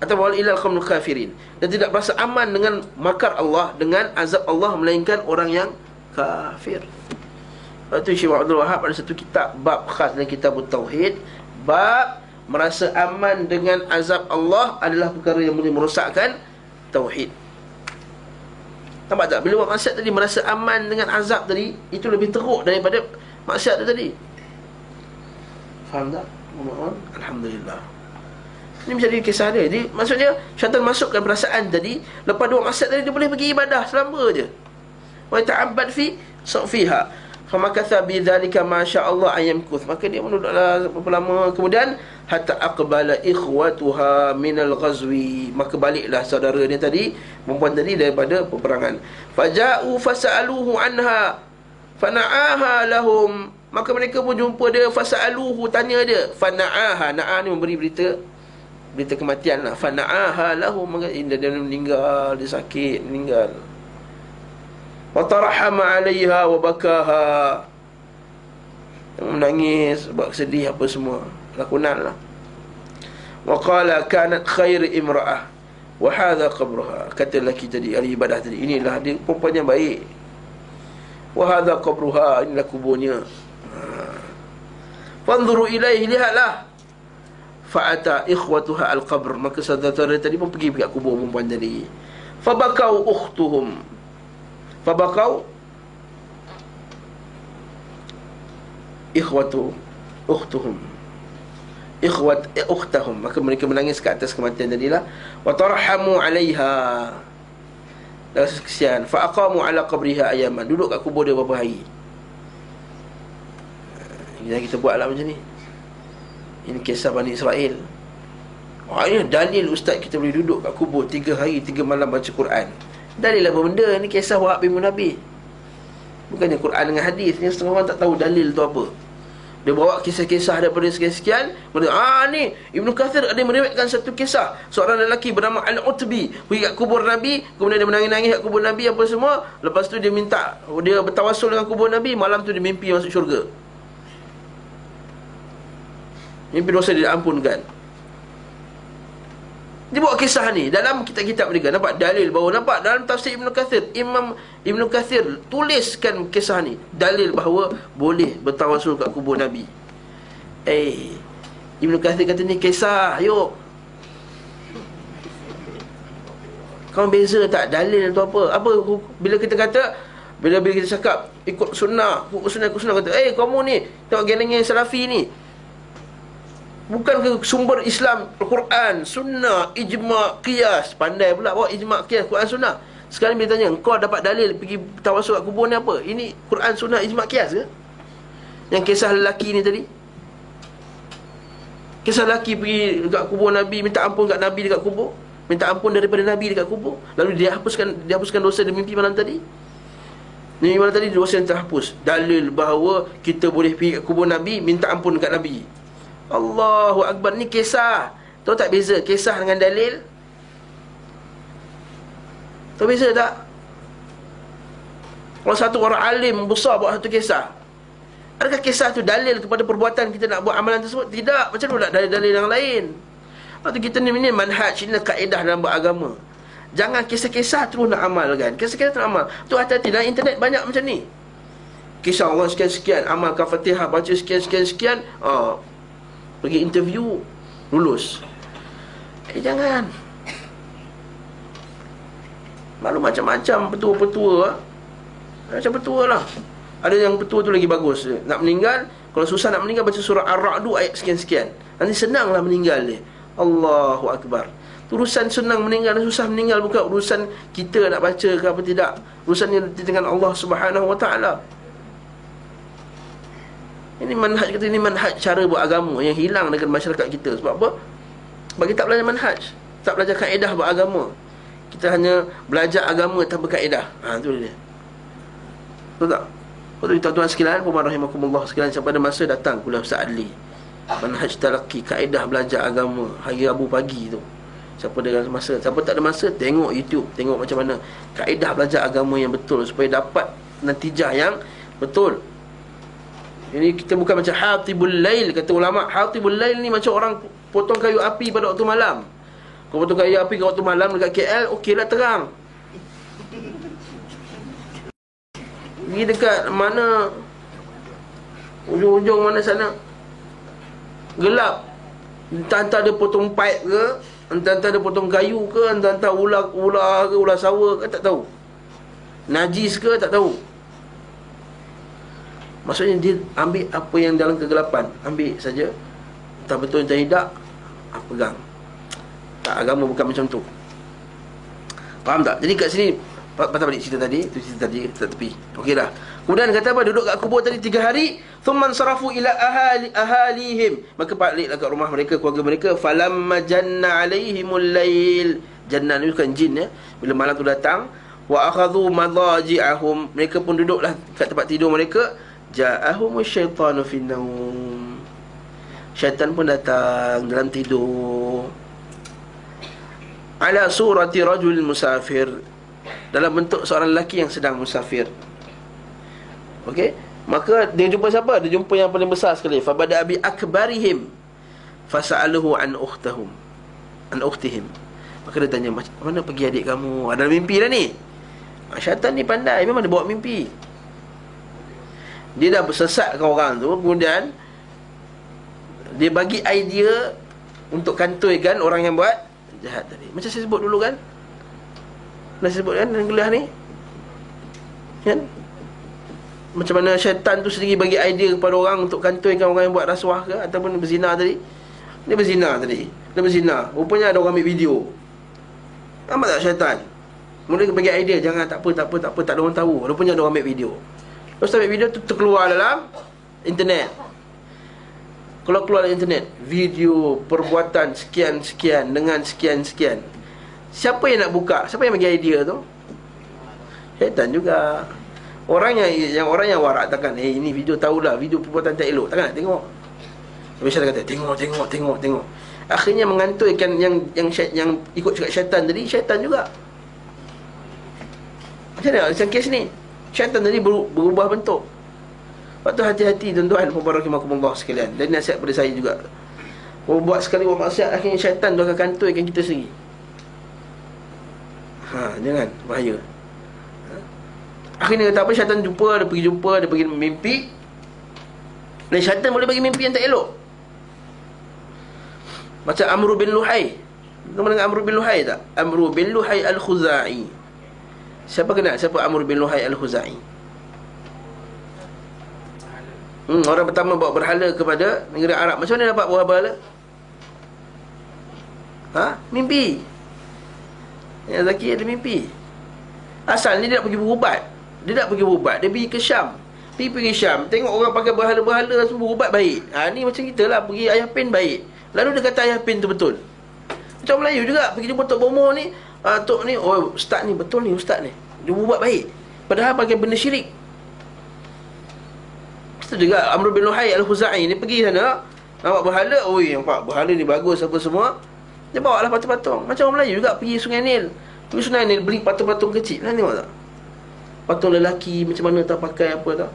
atau wala illa al-qaumul kafirin. Dan tidak merasa aman dengan makar Allah, dengan azab Allah, melainkan orang yang kafir. Itu Syekh Abdul Wahab ada satu kitab bab khas dalam kitab Tauhid, bab merasa aman dengan azab Allah adalah perkara yang boleh merosakkan tauhid. Nampak tak? Bila buat maksiat tadi merasa aman dengan azab tadi, itu lebih teruk daripada maksiat tu tadi. Faham tak? Alhamdulillah. Ini menjadi kisah dia. Jadi maksudnya syaitan masukkan perasaan tadi, lepas buat maksiat tadi dia boleh pergi ibadah selama je. Wa ta'abbad fiha. Famakatha bidzalika ma sya'allah ayyamkuth, maka dia menuduklah berapa lama, kemudian hatta aqbala ikhwatuha minal ghazwi, maka baliklah saudara dia tadi, perempuan tadi, daripada peperangan. Faja'u fasa'aluhu anha fana'aha lahum, maka mereka pun jumpa dia, fasa'aluhu, tanya dia, fana'aha, na'ah ni memberi berita kematian lah, fana'aha lahum, maka dia meninggal, dia sakit, meninggal. Wa tarahama 'alaiha wa bakaha, menangis, buat sedih apa semua, lakonan lah. Wa qala kanat khair imra'ah wa hadha qabruha, kata lelaki tadi, ahli ibadah tadi, inilah dia perempuan yang baik. Wa hadha qabruha, inilah kuburnya. Fanzuru ilaihi, lihatlah. Fa'ata ikhwatuha al-qabr, maka saudara tadi pun pergi kat kubur perempuan tadi. Fabakau ukhtuhum, Fabakau ikhwatu ukhtuhum, ukhtahum, maka mereka menangis ke atas kematian tadilah. Wa tarhamu 'alaiha, rasa kesian. Fa aqamu 'ala qabriha ayaman, duduk kat kubur dia beberapa hari. Jangan kita buatlah macam ni. Ini kisah Bani Israel. Ini dalil ustaz kita boleh duduk kat kubur 3 hari 3 malam baca Quran. Dalil apa benda? Ini kisah Wahab bin Munabbih. Bukannya Quran dengan hadis. Ni setengah orang tak tahu dalil tu apa. Dia bawa kisah-kisah daripada sekian-sekian. Ni Ibn Kathir ada meriwayatkan satu kisah. Seorang lelaki bernama Al-Utbi pergi kat kubur Nabi, kemudian dia menangis-nangis kat kubur Nabi apa semua. Lepas tu dia bertawassul dengan kubur Nabi. Malam tu dia mimpi masuk syurga. Mimpi dosa dia diampunkan. Dia bawa kisah ni dalam kitab-kitab mereka. Nampak dalil bahawa, nampak dalam tafsir Ibn Kathir, Imam Ibn Kathir tuliskan kisah ni, dalil bahawa boleh bertawassul kat kubur Nabi. Ibn Kathir kata ni kisah. Yuk, kau beza tak dalil tu apa? Bila kita kata, bila kita cakap ikut sunnah, kata, kamu ni tengok geng-geng Salafi ni, bukan ke sumber Islam, Al-Quran, Sunnah, Ijma', Qiyas. Pandai pula bawa Ijma', Qiyas, Quran, Sunnah. Sekarang bila tanya, kau dapat dalil pergi tawassul kat kubur ni apa? Ini Quran, Sunnah, Ijma', Qiyas ke? Yang kisah lelaki ni tadi, kisah lelaki pergi dekat kubur Nabi, minta ampun kat Nabi dekat kubur, minta ampun daripada Nabi dekat kubur, lalu dia hapuskan dosa dia mimpi malam tadi. Mimpi malam tadi dosa yang terhapus. Dalil bahawa kita boleh pergi kat kubur Nabi, minta ampun kat Nabi. Allahu Akbar. Ni kisah. Tahu tak beza kisah dengan dalil? Tahu beza tak? Kalau satu orang alim besar buat satu kisah, adakah kisah tu dalil kepada perbuatan kita nak buat amalan tersebut? Tidak. Macam mana nak dalil-dalil yang lain? Waktu kita ni manhaj, ini kaedah dalam beragama. Jangan kisah-kisah terus nak amalkan. Kisah-kisah terus nak amal. Tu hati-hati, dalam internet banyak macam ni. Kisah orang sekian-sekian, amalkan Fatihah, baca sekian-sekian, pergi interview, lulus. Jangan. Malu macam-macam petua-petua. Macam petua lah. Ada yang petua tu lagi bagus. Nak meninggal, kalau susah nak meninggal, baca surah Ar-Ra'du ayat sekian-sekian. Nanti senanglah meninggal dia. Allahu Akbar. Urusan senang meninggal dan susah meninggal bukan urusan kita nak baca ke apa tidak. Urusan yang dengan Allah Subhanahu Wa Ta'ala. Ini manhaj kita, ini manhaj cara beragama yang hilang dengan masyarakat kita. Sebab apa? Sebab kita tak belajar manhaj, tak belajar kaedah beragama. Kita hanya belajar agama tanpa kaedah. Tu dia. Betul tak? Betul, tuan-tuan sekalian, puan rahimakumullah sekalian, sampai ada masa datang kuliah Ustaz Adli, manhaj talaqi, kaedah belajar agama, hari Rabu pagi tu. Siapa ada masa, siapa tak ada masa, tengok YouTube, tengok macam mana kaedah belajar agama yang betul supaya dapat natijah yang betul. Ini kita bukan macam hatibul lail. Kata ulama, hatibul lail ni macam orang potong kayu api pada waktu malam. Kau potong kayu api pada waktu malam dekat KL, okeylah terang. Pergi dekat mana, ujung-ujung mana sana, gelap. Entah-entah dia potong pipe ke, entah-entah dia potong kayu ke, entah-entah ular ke, ular sawa ke, tak tahu. Najis ke, tak tahu. Maksudnya dia ambil apa yang dalam kegelapan, ambil saja. Entah betul entah tidak, pegang. Tak, agama bukan macam tu. Faham tak? Jadi kat sini patah balik cerita tadi. Itu cerita tadi, kita tepi. Okey dah. Kemudian kata apa? Duduk kat kubur tadi 3 hari. Thumman sarafu ila ahalihim. Maka baliklah kat rumah mereka, keluarga mereka. Falamma janna alaihimul lail. Janna ni bukan jin ya. Bila malam tu datang, wa akhadhu madaji'ahum. Mereka pun duduklah kat tempat tidur mereka. Ja'ahumus syaitanu finnaum. Syaitan pun datang dalam tidur. Ala surati rajul musafir, dalam bentuk seorang lelaki yang sedang musafir. Okey, maka dia jumpa siapa? Dia jumpa yang paling besar sekali. Fa bada bi akbarihim fasa'aluhu an ukhtihim. Maka dia tanya, mana pergi adik kamu? Ada mimpi dah ni. Syaitan ni pandai, memang dia bawa mimpi. Dia dah bersesatkan orang tu, kemudian dia bagi idea untuk kantoikan orang yang buat jahat tadi. Macam saya sebut dulu kan, dah saya sebut kan dalam kuliah ni kan. Macam mana syaitan tu sendiri bagi idea kepada orang untuk kantoikan orang yang buat rasuah ke ataupun berzina tadi. Dia berzina. Rupanya ada orang ambil video. Nampak tak syaitan? Mula bagi idea, jangan, tak apa, tak ada orang tahu. Rupanya ada orang ambil video. Lepas ambil video tu terkeluar dalam internet. Kalau keluar dalam internet, video perbuatan sekian-sekian dengan sekian-sekian, siapa yang nak buka? Siapa yang bagi idea tu? Syaitan juga. Orang yang warak takkan, ini video tahulah, video perbuatan tak elok, takkan nak tengok. Tapi syaitan kata, tengok. Akhirnya mengantuikan yang ikut cakap syaitan tadi, syaitan juga. Macam mana macam kes ni? Syaitan tadi berubah bentuk. Waktu hati-hati tuan-tuan rahimakumullah sekalian. Dan nasihat pada saya juga. Buat sekali buat maksiat, akhirnya syaitan tu akan kantuikan kita sendiri. Jangan, bahaya. Akhirnya kata apa, syaitan dia pergi mimpi. Dan syaitan boleh bagi mimpi yang tak elok. Macam Amr bin Luhai. Kamu dengar Amr bin Luhai tak? Amr bin Luhai Al-Khuzai. Siapa kenal siapa Amr bin Luhai Al-Khuzai? Orang pertama bawa berhala kepada negeri Arab. Macam mana dapat bawa berhala? Mimpi. Yang Zaki ada mimpi. Asalnya dia nak pergi berubat. Dia pergi ke Syam. Pergi Syam, tengok orang pakai berhala-berhala semua berubat baik. Ni macam kita lah, pergi Ayah Pin baik. Lalu dia kata Ayah Pin tu betul. Macam Melayu juga, pergi jumpa Tok Bomo ni, Tok ni, oh ustaz ni, betul ni ustaz ni, dia berubat baik. Padahal pakai benda syirik. Itu juga Amr bin Luhai Al-Khuzai ni pergi sana, nampak berhala, nampak berhala ni bagus apa semua. Dia bawa lah patung-patung. Macam orang Melayu juga, pergi Sungai Nil. Pergi Sungai Nil, beli patung-patung kecil. Pernah tengok tak? Patung lelaki macam mana tak pakai apa tak.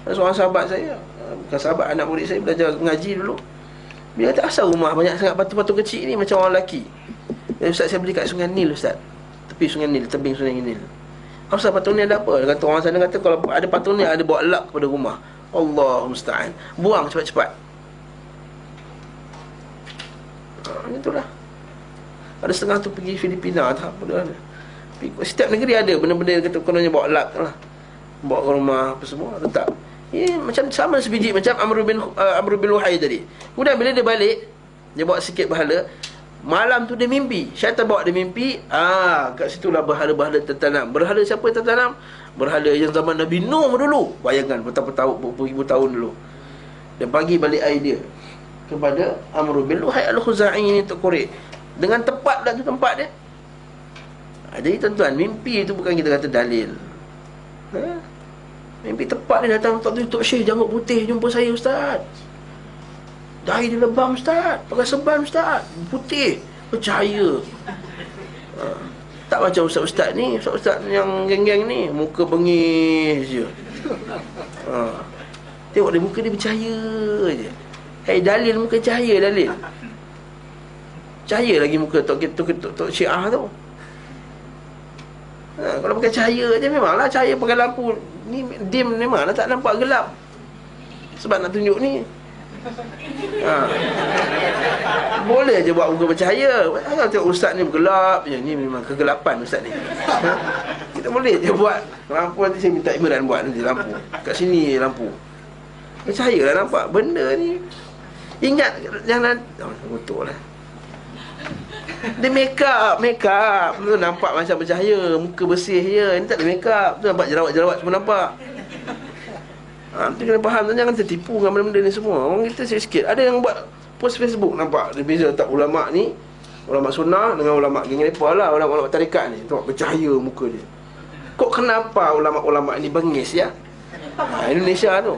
Seorang sahabat saya, bukan sahabat, anak murid saya, belajar mengaji dulu. Dia kata, asal rumah banyak sangat patung-patung kecil ni macam orang lelaki. Ustaz, saya beli kat Sungai Nil ustaz. Tepi Sungai Nil, tebing Sungai Nil. Asal patung ni ada apa? Dia kata, orang sana kata kalau ada patung ni ada bawa lak kepada rumah. Allahu musta'an. Buang cepat-cepat. Itulah. Ada setengah tu pergi Filipina, tak apa dah. Setiap negeri ada benda-benda yang kata kononnya bawa lak lah, bawa ke rumah apa semua, letak. Macam sama sebiji macam Amr bin Luhai tadi. Kemudian bila dia balik, dia bawa sikit berhala. Malam tu dia mimpi, syaitan bawa dia mimpi. Kat situlah berhala-berhala tertanam. Berhala siapa yang tertanam? Berhala yang zaman Nabi Nuh dulu. Bayangkan berribu tahun dulu. Dia bagi balik idea kepada Amr bin Luhai Al-Khuzai ni untuk korek. Dengan tepat dah tu tempat dia. Jadi tuan-tuan, mimpi itu bukan kita kata dalil. Mimpi tepat dia datang, Tok Syekh janggut putih jumpa saya ustaz. Dari dia lebam ustaz, pakai serban ustaz, putih, percaya. Tak macam ustaz-ustaz ni, ustaz-ustaz yang geng-geng ni, muka bengis je. Tengok dia muka dia percaya je. Dalil muka cahaya, dalil. Cahaya lagi muka Tok Syiah tu. Kalau pakai cahaya je, memanglah cahaya pakai lampu ni dim, memanglah tak nampak gelap. Sebab nak tunjuk ni. Boleh je buat muka bercahaya. Kalau tengok ustaz ni bergelap je, ni memang kegelapan ustaz ni. Kita boleh je buat lampu. Nanti saya minta Imran buat nanti lampu. Kat sini lampu bercahaya lah, nampak benda ni. Ingat jangan betul lah. Dia make up tu nampak macam bercahaya, muka bersih je. Ini tak ada make up, tu nampak jerawat-jerawat semua nampak. Tu kena faham, jangan tertipu dengan benda-benda ni semua. Orang kita sikit-sikit ada yang buat post Facebook, nampak dia beza tak ulama ni, ulama sunnah dengan ulama geng lepa lah, ulama tarikat ni, tengok bercahaya muka dia. Kok kenapa ulama-ulama ni bengis ya? Indonesia tu.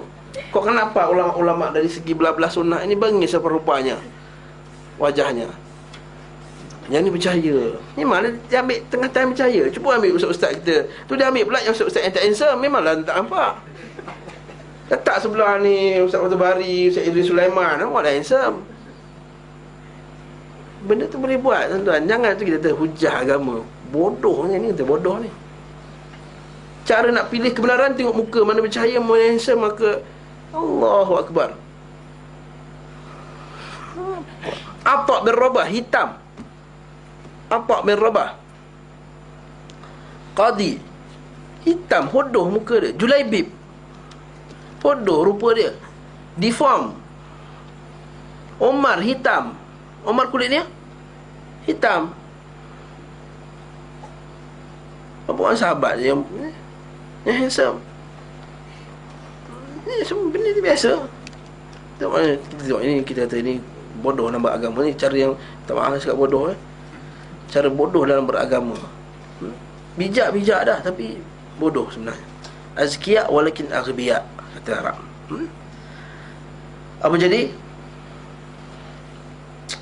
Kok kenapa ulama-ulama dari segi belah-belah sunnah ini bengis apa rupanya wajahnya? Yang ni bercahaya. Memanglah dia ambil tengah time bercahaya. Cuba ambil ustaz-ustaz kita. Tu dia ambil pula yang ustaz-ustaz yang tak handsome. Memanglah tak nampak. Letak sebelah ni Ustaz Fatul Bari, Ustaz Idris Sulaiman, nampak dah handsome. Benda tu boleh buat tuan-tuan. Jangan tu kita kata hujah agama. Bodoh ni kata bodoh ni. Cara nak pilih kebenaran, tengok muka mana bercahaya, mana handsome, maka Allahu Akbar. Atta' bin Rabah, hitam. Atta' bin Rabah, Qadi, hitam, hodoh muka dia. Julaibib, Bodoh rupa dia, deform. Omar hitam, Omar kulitnya hitam. Apa orang sahabat yang handsome. Ini semua benda ni biasa. Kita tengok ini, kita kata ini bodoh dalam beragama ni. Cara yang, tak maaf cakap bodoh cara bodoh dalam beragama. Bijak dah, tapi bodoh sebenarnya. Azkiya walakin aghbiya, kata Arab. Apa jadi?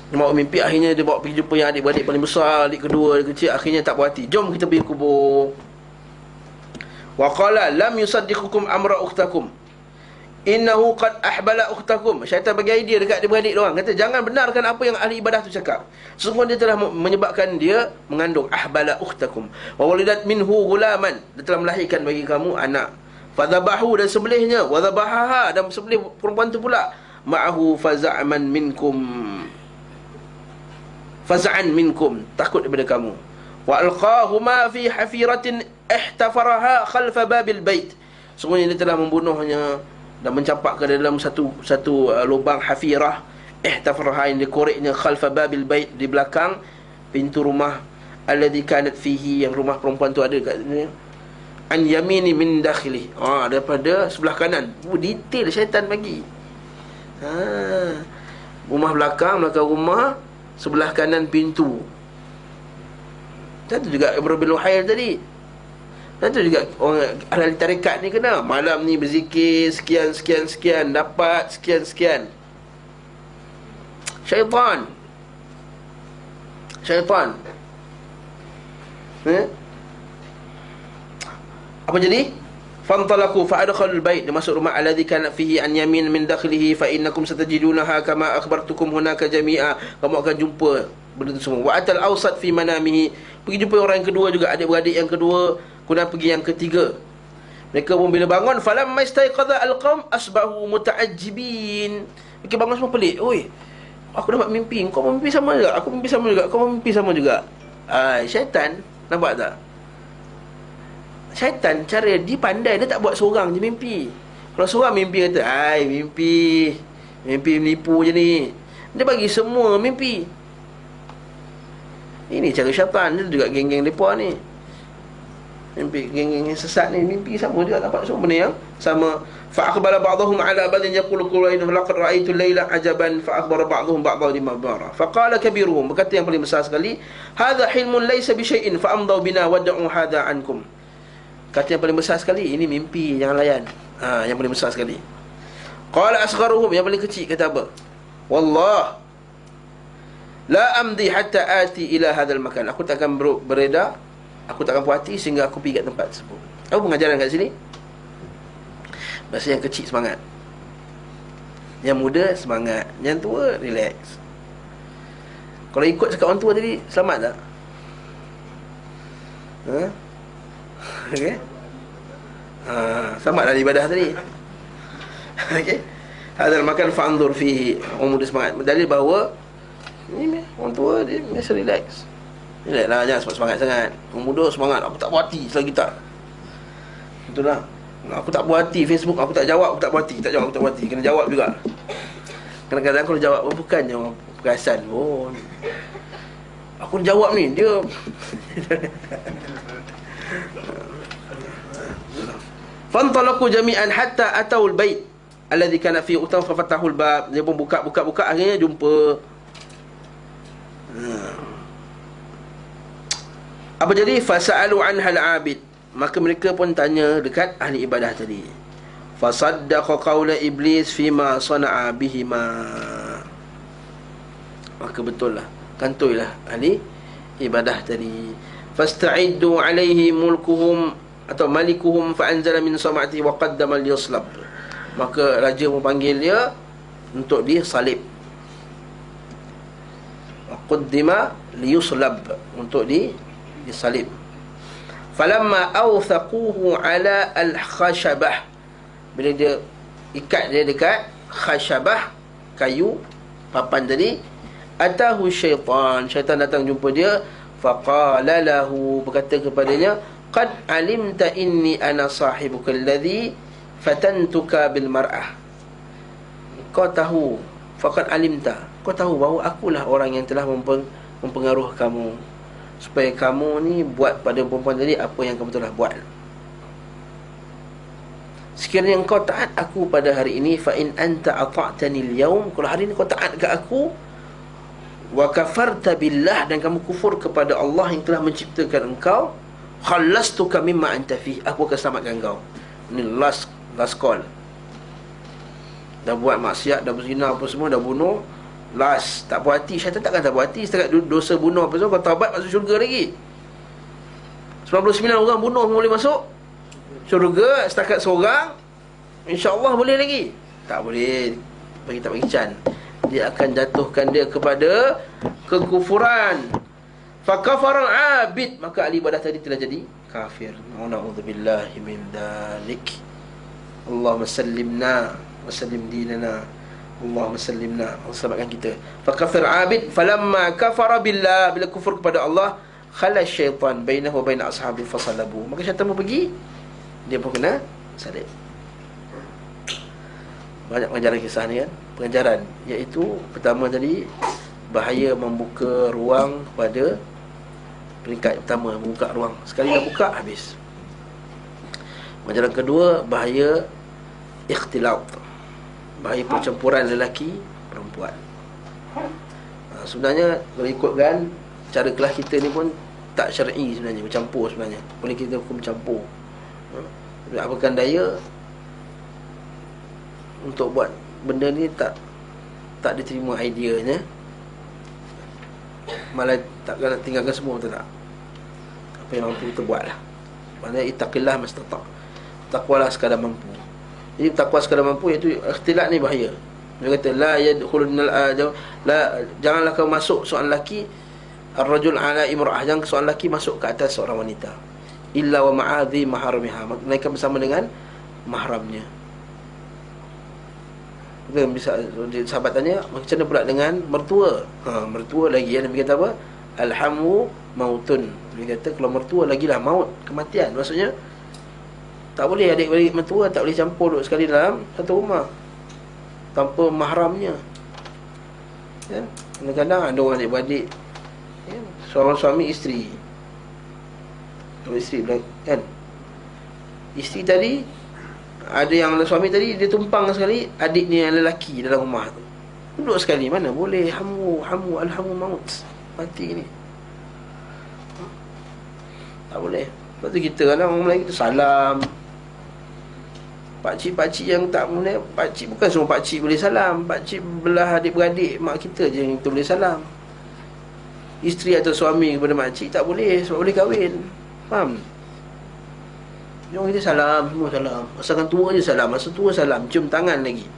Dia bawa mimpi, akhirnya dia bawa pergi jumpa yang adik-beradik paling besar, adik kedua, adik kecil. Akhirnya tak puas hati, jom kita pergi kubur. Wa qala lam yusaddiqukum amra ukhtakum innahu qad ahbala ukhtakum. Syaitan bagi idea dekat adik-beradik dia orang, kata jangan benarkan apa yang ahli ibadah tu cakap. Sesungguhnya dia telah menyebabkan dia mengandung. Ahbala ukhtakum wa walidat minhu gulaman, dia telah melahirkan bagi kamu anak. Fadhabahu, dan sembelihnya. Wa dhabahaha, dan sembelih perempuan tu pula. Ma'ahu faza'man minkum, faza'an minkum, takut daripada kamu. Wa alqahuma fi hafiratin ihtafaraha khalfa babil bait. Sungguhnya dia telah membunuhnya dan mencampakkan dalam satu lubang hafirah. Ihtafaraha, yang dikoreknya, khalfa babil bait, di belakang pintu rumah. Alladhi kanat fihi, yang rumah perempuan tu ada kat sini. An yamini min dakhili, daripada sebelah kanan. Detail syaitan bagi. Rumah belakang rumah, sebelah kanan pintu. Dan tu juga Ibn Rabil Luhail tadi. Dan tu juga orang ahli tarekat ni kena. Malam ni berzikir sekian, dapat sekian. Syaitan. Apa jadi? Fantalaku fa'adkhalul bait, dia masuk rumah. Alladhi kana fihi an yamin min dakhlihi fa innakum satajidunaha kama akhbartukum hunaka jami'a. Kamu akan jumpa benda tu semua. Wa atal awsat fi manamihi, pergi jumpa orang yang kedua juga, adik-beradik yang kedua. Kemudian pergi yang ketiga. Mereka pun bila bangun, falam mastaiqadha alqaum asbahu muta'ajjibin. Mereka bangun semua pelik. Oi, aku dapat mimpi, kau mimpi sama juga, aku mimpi sama juga, kau mimpi sama juga. Syaitan, nampak tak? Syaitan, cara dia pandai, dia tak buat seorang je mimpi. Kalau seorang mimpi kata, mimpi menipu je ni. Dia bagi semua mimpi. Ini cara syaitan. Dia juga geng-geng mereka ni. Mimpi, geng-geng sesat ni mimpi sama juga, nampak semua benda yang sama. Fa akhbara ba'dhum ala ba'dhin yaqulu qulainu laqad ra'aytu al-laila ajaban fa akhbara ba'dhum ba'dhan lima bara. Fa qala kabiruhum, berkata yang paling besar sekali, hadha hilmun laysa bi syai'in fa amdaw bina wad'u hadha ankum. Kata yang paling besar sekali, ini mimpi, jangan layan. Yang paling besar sekali. Qala asgharuhum, yang paling kecil kata apa? Wallah la amdi hatta ati ila hadzal makan. Aku tak akan beredar, aku tak akan puas hati sehingga aku pergi kat tempat tersebut. Apa pengajaran kat sini? Bahasa yang kecil semangat, yang muda semangat, yang tua relax. Kalau ikut cakap orang tua tadi, selamat tak? Okey. Selamat dalam ibadah tadi. Okey. Hadzal makan fa'anzur fihi. Orang muda semangat. Dalil bahawa ni orang tua dia biasa relax. Relax lah, jangan semangat sangat. Orang muda semangat, aku tak puas hati selagi tak. Itulah. Aku tak puas hati Facebook, aku tak jawab, aku tak puas hati. Tak jawab, aku tak puas hati. Kena jawab juga. Kadang-kadang kalau jawab pun bukannya orang perasan pun. Aku jawab ni, dia fantalaku jami'an hatta ataul bait alladhi kana fi utam fa fatahul bab. Dia pun buka akhirnya jumpa. Apa jadi? Fasalu anhal abid, maka mereka pun tanya dekat ahli ibadah tadi. Fasaddaqa qawla iblis fima sana'a bihima, maka betul lah, kantoilah ahli ibadah tadi. Fasta'iddu alaihi mulkuhum atau malikuhum fa'anzala min sam'ati wa qaddama liyaslab. Maka raja memanggil dia untuk disalib. Qaddima liyuslab, untuk disalib. Falamma awthaquhu ala al-khashabah, bila dia ikat dia dekat khashabah, kayu papan tadi, atahu syaitan datang jumpa dia. Faqala lahu, berkata kepadanya, qad alimta inni ana sahibuka alladhi fatantuka bil mar'ah, kau tahu, faqad alimta, kau tahu bahawa akulah orang yang telah mempengaruhi kamu supaya kamu ni buat pada perempuan tadi apa yang kamu telah buat. Sekiranya engkau taat aku pada hari ini, fa in anta ata'tani al-yawm, kalau hari ini kau taat ke aku, wa kafarta billah, dan kamu kufur kepada Allah yang telah menciptakan engkau, khalastuka mimma anta fi, aku akan selamatkan engkau. Ini last call. Dah buat maksiat, dah berzina apa semua, dah bunuh, last, tak puas hati. Syaitan takkan tak puas hati setakat dosa bunuh apa semua, kau taubat masuk syurga lagi. 99 orang bunuh boleh masuk syurga, setakat seorang insya-Allah boleh lagi. Tak boleh, tak bagi can. Dia akan jatuhkan dia kepada kekufuran. Fa kafara al-abid, maka ahli ibadah tadi telah jadi kafir. Na'udzubillahi min dzalik. Allahumma sallimna wa sallim dinana. Allahumma sallimna, selamatkan kita. Fa kafara al-abid falamma kafara billah, bila kufur kepada Allah, khala syaitan bainahu wa bain ashabi fasalabu, maka syaitan pun pergi, dia pun kena salib. Banyak pengajaran kisah ni kan, pengajaran, iaitu pertama tadi, bahaya membuka ruang pada peringkat pertama, membuka ruang, sekali dah buka habis. Pengajaran kedua, bahaya ikhtilat, bahaya percampuran lelaki perempuan. Sebenarnya kalau ikutkan cara kelas kita ni pun tak syar'i sebenarnya, bercampur sebenarnya, boleh kita hukum campur. Apakan daya untuk buat benda ni tak diterima ideanya, malah takkan nak tinggalkan semua, betul tak? Apa yang mampu kita buat lah. Maknanya ittaqillah mastata', takwalah sekadar mampu. Jadi takwa sekadar mampu, iaitu ikhtilat ni bahaya. Dia kata la yadkhulunal janganlah kau masuk seorang lelaki, ar-rajul ala imra'ah, jangan seorang lelaki masuk ke atas seorang wanita, illa wa ma'adhi maharamiha, menaikkan bersama dengan mahramnya. Kita bisa, sahabat tanya, macam mana pula dengan mertua? Mertua lagi, Nabi kata apa? Alhamu mautun. Nabi kata kalau mertua lagilah maut, kematian. Maksudnya tak boleh adik-beradik mertua tak boleh campur duduk sekali dalam satu rumah tanpa mahramnya. Kan? Kadang-kadang ada orang adik-beradik, kan? Seorang suami isteri, kan? Isteri tadi, ada yang suami tadi dia tumpang sekali adik ni yang lelaki dalam rumah tu, duduk sekali, mana boleh hamu alhamu maut, mati ni. Tak boleh. Lepas tu kita kadang orang Melayu kita salam. Pakcik-pakcik yang tak boleh, pakcik bukan semua pakcik boleh salam. Pakcik belah adik-beradik mak kita je yang kita boleh salam. Isteri atau suami kepada makcik tak boleh, sebab boleh kahwin. Faham? Jom kita salam, semua salam. Asalkan tua je salam, masa tua salam, cium tangan lagi.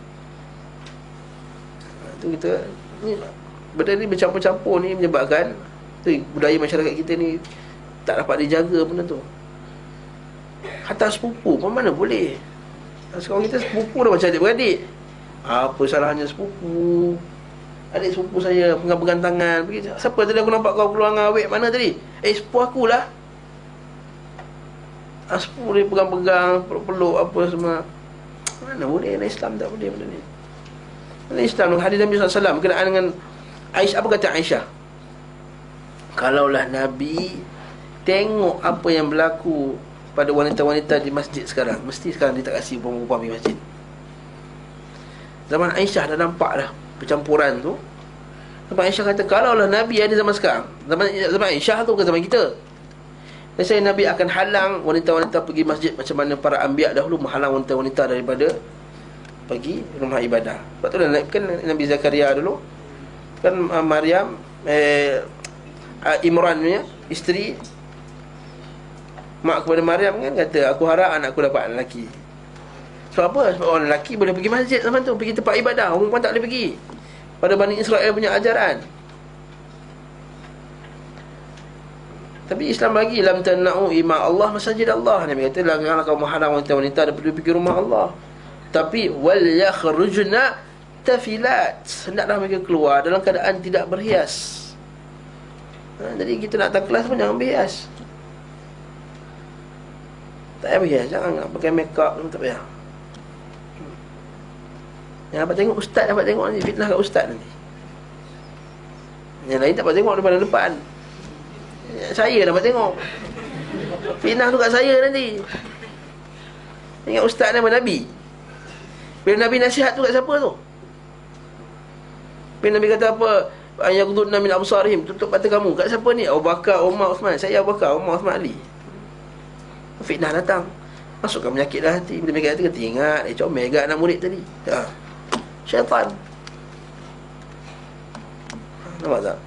Itu kita ni, benda ni bercampur-campur ni menyebabkan tu, budaya masyarakat kita ni tak dapat dijaga benda tu. Hatta sepupu pun mana boleh. Sekarang kita sepupu dah macam adik-beradik. Apa salahnya sepupu? Adik sepupu saya pegang-pegang tangan pergi, siapa tadi aku nampak kau keluar dengan awek mana tadi? Sepupu akulah. Sepupu dia pegang-pegang, peluk-peluk apa semua. Mana boleh? Dalam Islam tak boleh benda ni. Dalam Islam, hadis Nabi SAW berkenaan dengan Aisyah. Apa kata Aisyah? Kalaulah Nabi tengok apa yang berlaku pada wanita-wanita di masjid sekarang, mesti sekarang dia tak kasih perempuan pergi masjid. Zaman Aisyah dah nampak dah percampuran tu. Zaman Aisyah kata, kalaulah Nabi ada zaman sekarang, zaman Aisyah tu bukan zaman kita, saya Nabi akan halang wanita-wanita pergi masjid macam mana para anbiya dahulu menghalang wanita-wanita daripada pergi rumah ibadah. Sebab tu kan Nabi Zakaria dulu, kan Maryam Imran punya isteri, mak kepada Maryam kan kata, aku harap anakku dapat anak lelaki. Sebab apa? Sebab orang lelaki boleh pergi masjid zaman tu, pergi tempat ibadah. Orang perempuan tak boleh pergi. Pada Bani Israel punya ajaran. Tapi Islam bagi, lam tana'u ima Allah masajid Allah. Nabi kata, janganlah kau menghalang wanita-wanita daripada pergi rumah Allah. Tapi wal yakhrujna tafilat, hendaklah mereka keluar dalam keadaan tidak berhias. Jadi kita nak datang kelas pun jangan berhias. Tak payah berhias, jangan pakai make up, tak payah. Yang dapat tengok ustaz, dapat tengok nanti fitnah kat ustaz nanti. Yang lain tak dapat tengok depan-depan. Saya dapat tengok fitnah tu kat saya nanti. Ingat ustaz nama Nabi. Bila Nabi nasihat tu kat siapa tu? Bila Nabi kata apa? Ayaghdudna min absarihim, tutup mata kamu. Kat siapa ni? Abu Bakar, Umar, Uthman. Saya Abu Bakar, Umar, Uthman, Ali. Fitnah datang, masukkan penyakit dalam hati. Bila penyakit hati, ingat comel kat anak murid tadi. Syaitan. Nampak tak?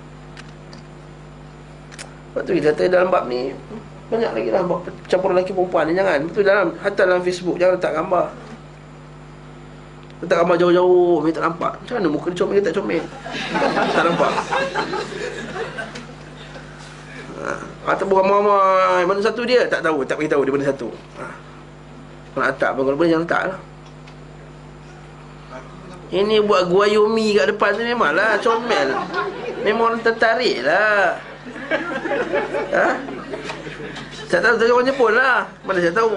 Sebab tu kita kata dalam bab ni banyak lagi lah bab campur lelaki perempuan ni. Jangan, betul hatta dalam Facebook jangan letak gambar. Letak gambar jauh-jauh, mereka tak nampak. Macam mana muka dia comel ke tak comel? Tak nampak. Ataupun ramai-ramai, mana satu dia? Tak tahu, tak beritahu dia mana satu. Nak letak pun, kalau boleh jangan letak lah. Ini buat guayomi kat depan tu memanglah comel. Memang orang tertarik lah. Saya tahu dari orang Jepun lah. Mana saya tahu.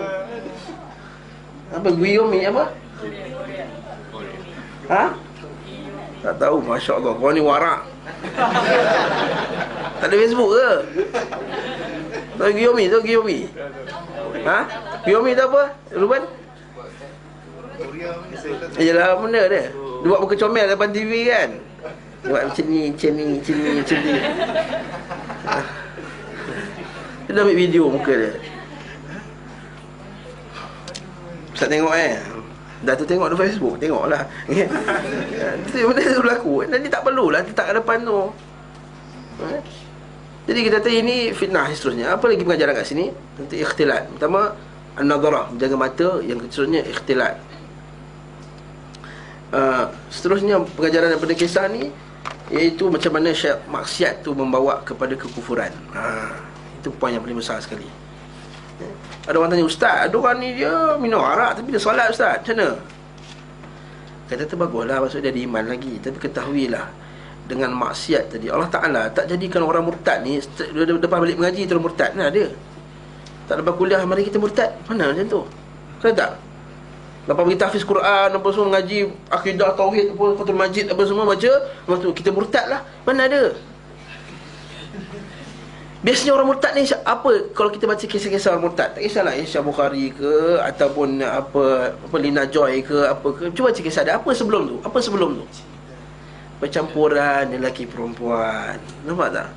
Apa guayomi apa? Tak tahu. Masya Allah, kau ni warak. Tak ada Facebook ke? Tahu Giyomi? Tahu Giyomi? Giyomi tu apa? Ruben? Yelah, benda dia. Dia buat muka comel depan TV kan. Dia buat macam ni. Dia dah ambil video muka dia. Ustaz tengok dah tu tengok di Facebook, tengoklah. Benda tu berlaku. Jadi tak perlulah letak kat depan tu. Jadi kita kata ini fitnah seterusnya. Apa lagi pengajaran kat sini? Nanti ikhtilat. Pertama, an-nadharah, menjaga mata. Yang seterusnya ikhtilat. Seterusnya pengajaran daripada kisah ni, iaitu macam mana maksiat tu membawa kepada kekufuran. Itu poin yang paling besar sekali. Ada orang tanya, ustaz, ada orang ni dia minum arak tapi dia solat, ustaz, macam mana? Kata tu baguslah, maksud dia ada iman lagi. Tapi ketahuilah, dengan maksiat tadi, Allah Ta'ala tak jadikan orang murtad ni lepas balik mengaji terus murtad. Mana ada? Tak lepas kuliah mari kita murtad. Mana macam tu? Kata tak? Lepas pergi tahfiz Quran apa semua, mengaji akidah, tauhid apa, Fathul Majid apa semua baca, lepas tu kita murtad lah. Mana ada? Biasanya orang murtad ni apa? Kalau kita baca kisah-kisah orang murtad, tak kisahlah Isya Bukhari ke ataupun apa Lina Joy ke apa ke, cuba baca kisah dia. Apa sebelum tu? Apa sebelum tu? Percampuran lelaki perempuan. Nampak tak?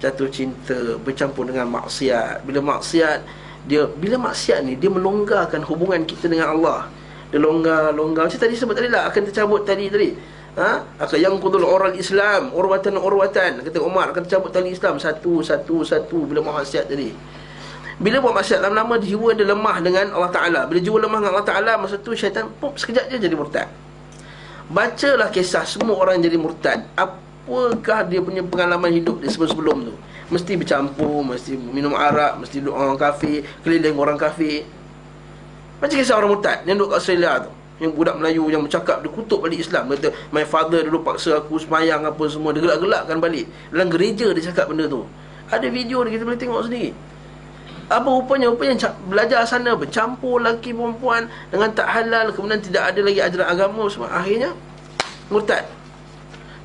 Jatuh cinta bercampur dengan maksiat. Bila maksiat ni dia melonggarkan hubungan kita dengan Allah. Dia longgar. Macam tadi sebut tadi lah, akan tercabut tadi. Akan yang kudul oral Islam urwatan. Kata Umar, akan tercabut tali Islam satu bila buat maksiat tadi. Bila buat maksiat, lama-lama jiwa dia lemah dengan Allah Ta'ala. Bila jiwa lemah dengan Allah Ta'ala, masa tu syaitan sekejap je jadi murtad. Bacalah kisah semua orang yang jadi murtad. Apakah dia punya pengalaman hidup dia sebelum tu? Mesti bercampur, mesti minum arak, mesti duduk orang kafir, keliling orang kafir. Baca kisah orang murtad yang duduk kat Australia tu, yang budak Melayu yang bercakap, dia kutuk balik Islam. Kata, my father dulu paksa aku semayang apa semua. Dia gelak-gelakkan balik. Dalam gereja dia cakap benda tu. Ada video dia, kita boleh tengok sendiri. Apa rupanya belajar sana, bercampur lelaki perempuan dengan tak halal, kemudian tidak ada lagi ajaran agama semua. Akhirnya murtad.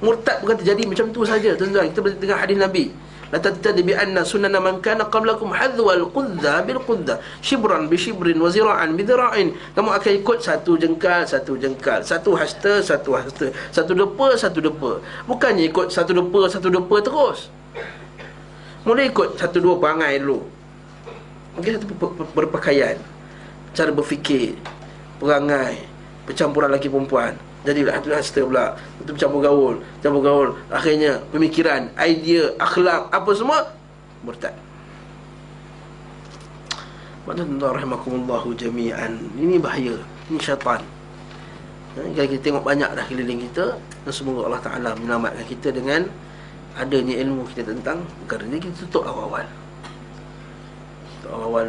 Murtad bukan terjadi macam tu saja, tuan-tuan. Kita boleh dengar hadis Nabi, la tattabi'anna sunana man kana qablakum hadwal qudza bil qudza shibran bi shibrin wa zira'an bi zira'in. Kamu akan ikut satu jengkal, satu hasta, satu depa. Bukannya ikut satu depa terus. Mula ikut satu dua perangai dulu. Mungkin satu berpakaian, cara berfikir, perangai, percampuran lelaki perempuan. Jadilah tu hasta pula. Itu campur gaul. Akhirnya pemikiran, idea, akhlak, apa semua murtad. Tuan-tuan rahimakumullahu jami'an. Ini bahaya. Ini syaitan. Kalau kita tengok banyak dah keliling kita, dan semoga Allah Ta'ala menyelamatkan kita dengan adanya ilmu kita tentang perkara ni. Kita tutup awal-awal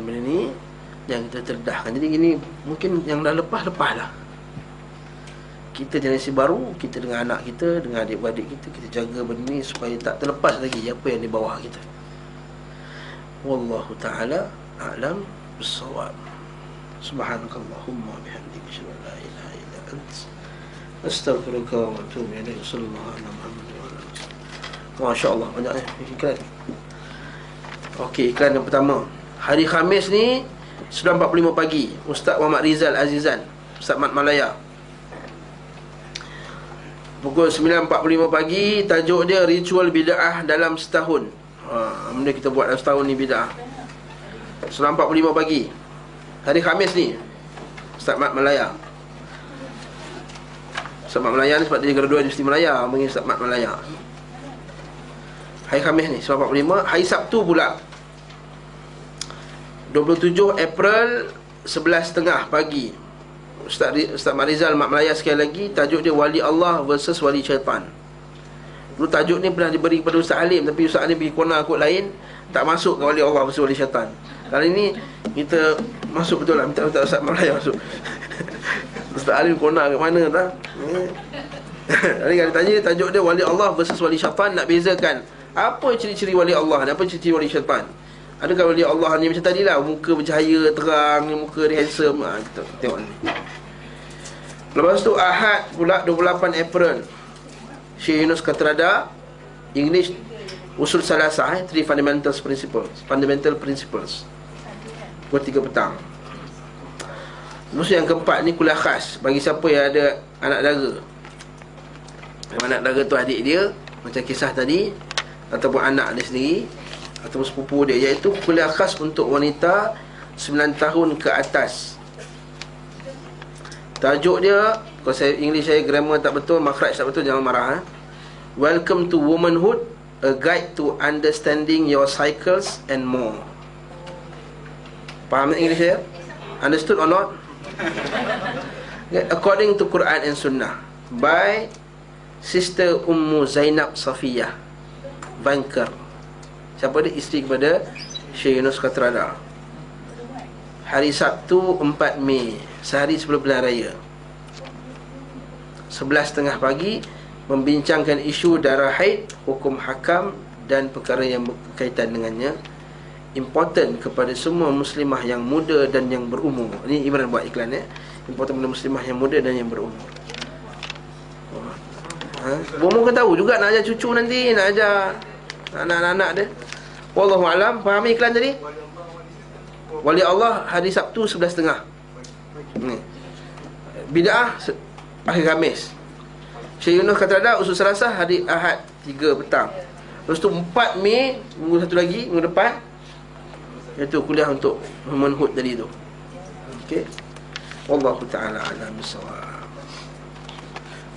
benda ni, yang kita terdahkan. Jadi gini, mungkin yang dah lepas lah. Kita generasi baru, kita dengan anak kita, dengan adik-beradik kita, kita jaga benda ni supaya tak terlepas lagi apa yang di bawah kita. Wallahu ta'ala a'lam bis-shawab. Subhanakallahumma bihamdika, asyhadu an la ilaha illa anta, Astaghfirullah wa atubu ilaik. Sallallahu alaihi wasallam. Masya-Allah, banyak iklan. Okey, iklan yang pertama. Hari Khamis ni 9.45 pagi, Ustaz Muhammad Rizal Azizan, Ustaz Mat Malaya. Pukul 9.45 pagi, tajuk dia ritual bid'ah dalam setahun. Benda kita buat dalam setahun ni bid'ah. 9.45 pagi hari Khamis ni, Ustaz Mat Malaya. Ustaz Mat Malaya ni sebab dia graduate Universiti Malaya, panggil Ustaz Mat Malaya. Hari Khamis ni 9.45. Hari Sabtu pula 27 April 11.30 pagi, Ustaz Mat Rizal Mat Malaya sekali lagi. Tajuk dia Wali Allah versus Wali Syaitan. Dulu tajuk ni pernah diberi kepada Ustaz Alim, tapi Ustaz Alim pergi corner kot lain, tak masuk ke Wali Allah versus Wali Syaitan. Kali ni kita masuk betul lah, minta Ustaz Mat Malaya masuk. Ustaz Alim corner kat mana tak? Jadi kalau tanya tajuk dia Wali Allah versus Wali Syaitan, nak bezakan apa ciri-ciri Wali Allah dan apa ciri-ciri Wali Syaitan. Adakah Wali Allah ni macam tadilah, muka bercahaya terang, muka dia handsome. Kita tengok ni. Lepas tu Ahad pula 28 April, Syekh Yunus Katrada, English Usul Salasah, 3 Fundamental Principles. Pukul 3 petang. Lepas tu yang keempat ni kuliah khas bagi siapa yang ada anak dara. Anak dara tu adik dia, macam kisah tadi, ataupun anak dia sendiri, ataupun sepupu dia, iaitu kuliah khas untuk wanita 9 tahun ke atas. Tajuk dia, kalau saya English saya grammar tak betul, makhraj tak betul, jangan marah. Welcome to Womanhood, a guide to understanding your cycles and more. Faham English saya? Understood or not? According to Quran and Sunnah, by Sister Ummu Zainab Safiyah Banker. Siapa dia? Isteri kepada Syekh Yunus Katrada. Hari Sabtu 4 Mei, sehari sebelum pilihan raya, 11.30 pagi, membincangkan isu darah haid, hukum hakam dan perkara yang berkaitan dengannya. Important kepada semua muslimah yang muda dan yang berumur. Ini Imran buat iklan ya. Important kepada muslimah yang muda dan yang berumur. Berumur kan tahu juga nak ajar cucu nanti, nak ajar anak-anak dia. Wallahu alam. Faham iklan tadi? Wali Allah hari Sabtu 11.30. Bid'ah hari Khamis. Syekh Yunus Katrada Usul Salasah hari Ahad 3 petang. Lepas tu 4 Mei, minggu satu lagi, minggu depan, iaitu kuliah untuk Womanhood tadi tu. Okey. Wallahu ta'ala a'lam bissawab.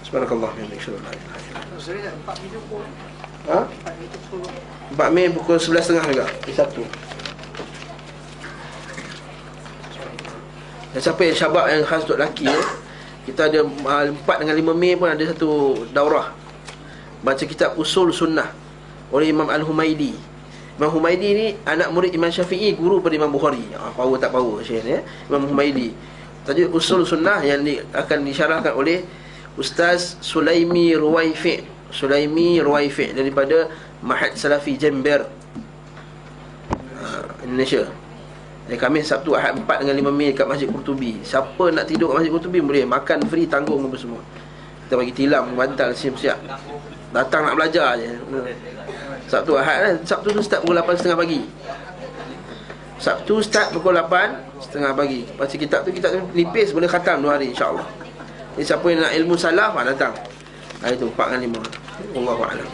Subhanallah wa bihamdihi. 4 Mei pukul 11.30 juga, hari Sabtu. Dan siapa yang syabak yang khas untuk lelaki ya, kita ada 4 dengan 5 Mei pun ada satu daurah baca kitab Usul Sunnah oleh Imam Al-Humaidi. Imam Humaidi ni anak murid Imam Syafi'i, guru pada Imam Bukhari. Power tak power Syekh ni ya. Imam Humaidi. Tajuk Usul Sunnah yang akan disyarahkan oleh Ustaz Sulaimi Ruwaifi daripada Mahad Salafi Jember, Indonesia. Jadi Khamis, Sabtu, Ahad 4 dengan 5 Mei kat Masjid Qurtubi. Siapa nak tidur kat Masjid Qurtubi boleh, makan free, tanggung apa semua. Kita bagi tilam, bantal, siap-siap. Datang nak belajar je. Sabtu, Ahad kan. Sabtu tu start pukul 8.30 pagi. Sabtu start pukul 8.30 pagi. Baca kitab tu nipis, boleh khatam 2 hari insya-Allah. Jadi siapa yang nak ilmu salaf, datang. Hari tu 4 dengan 5. Wallahu a'lam.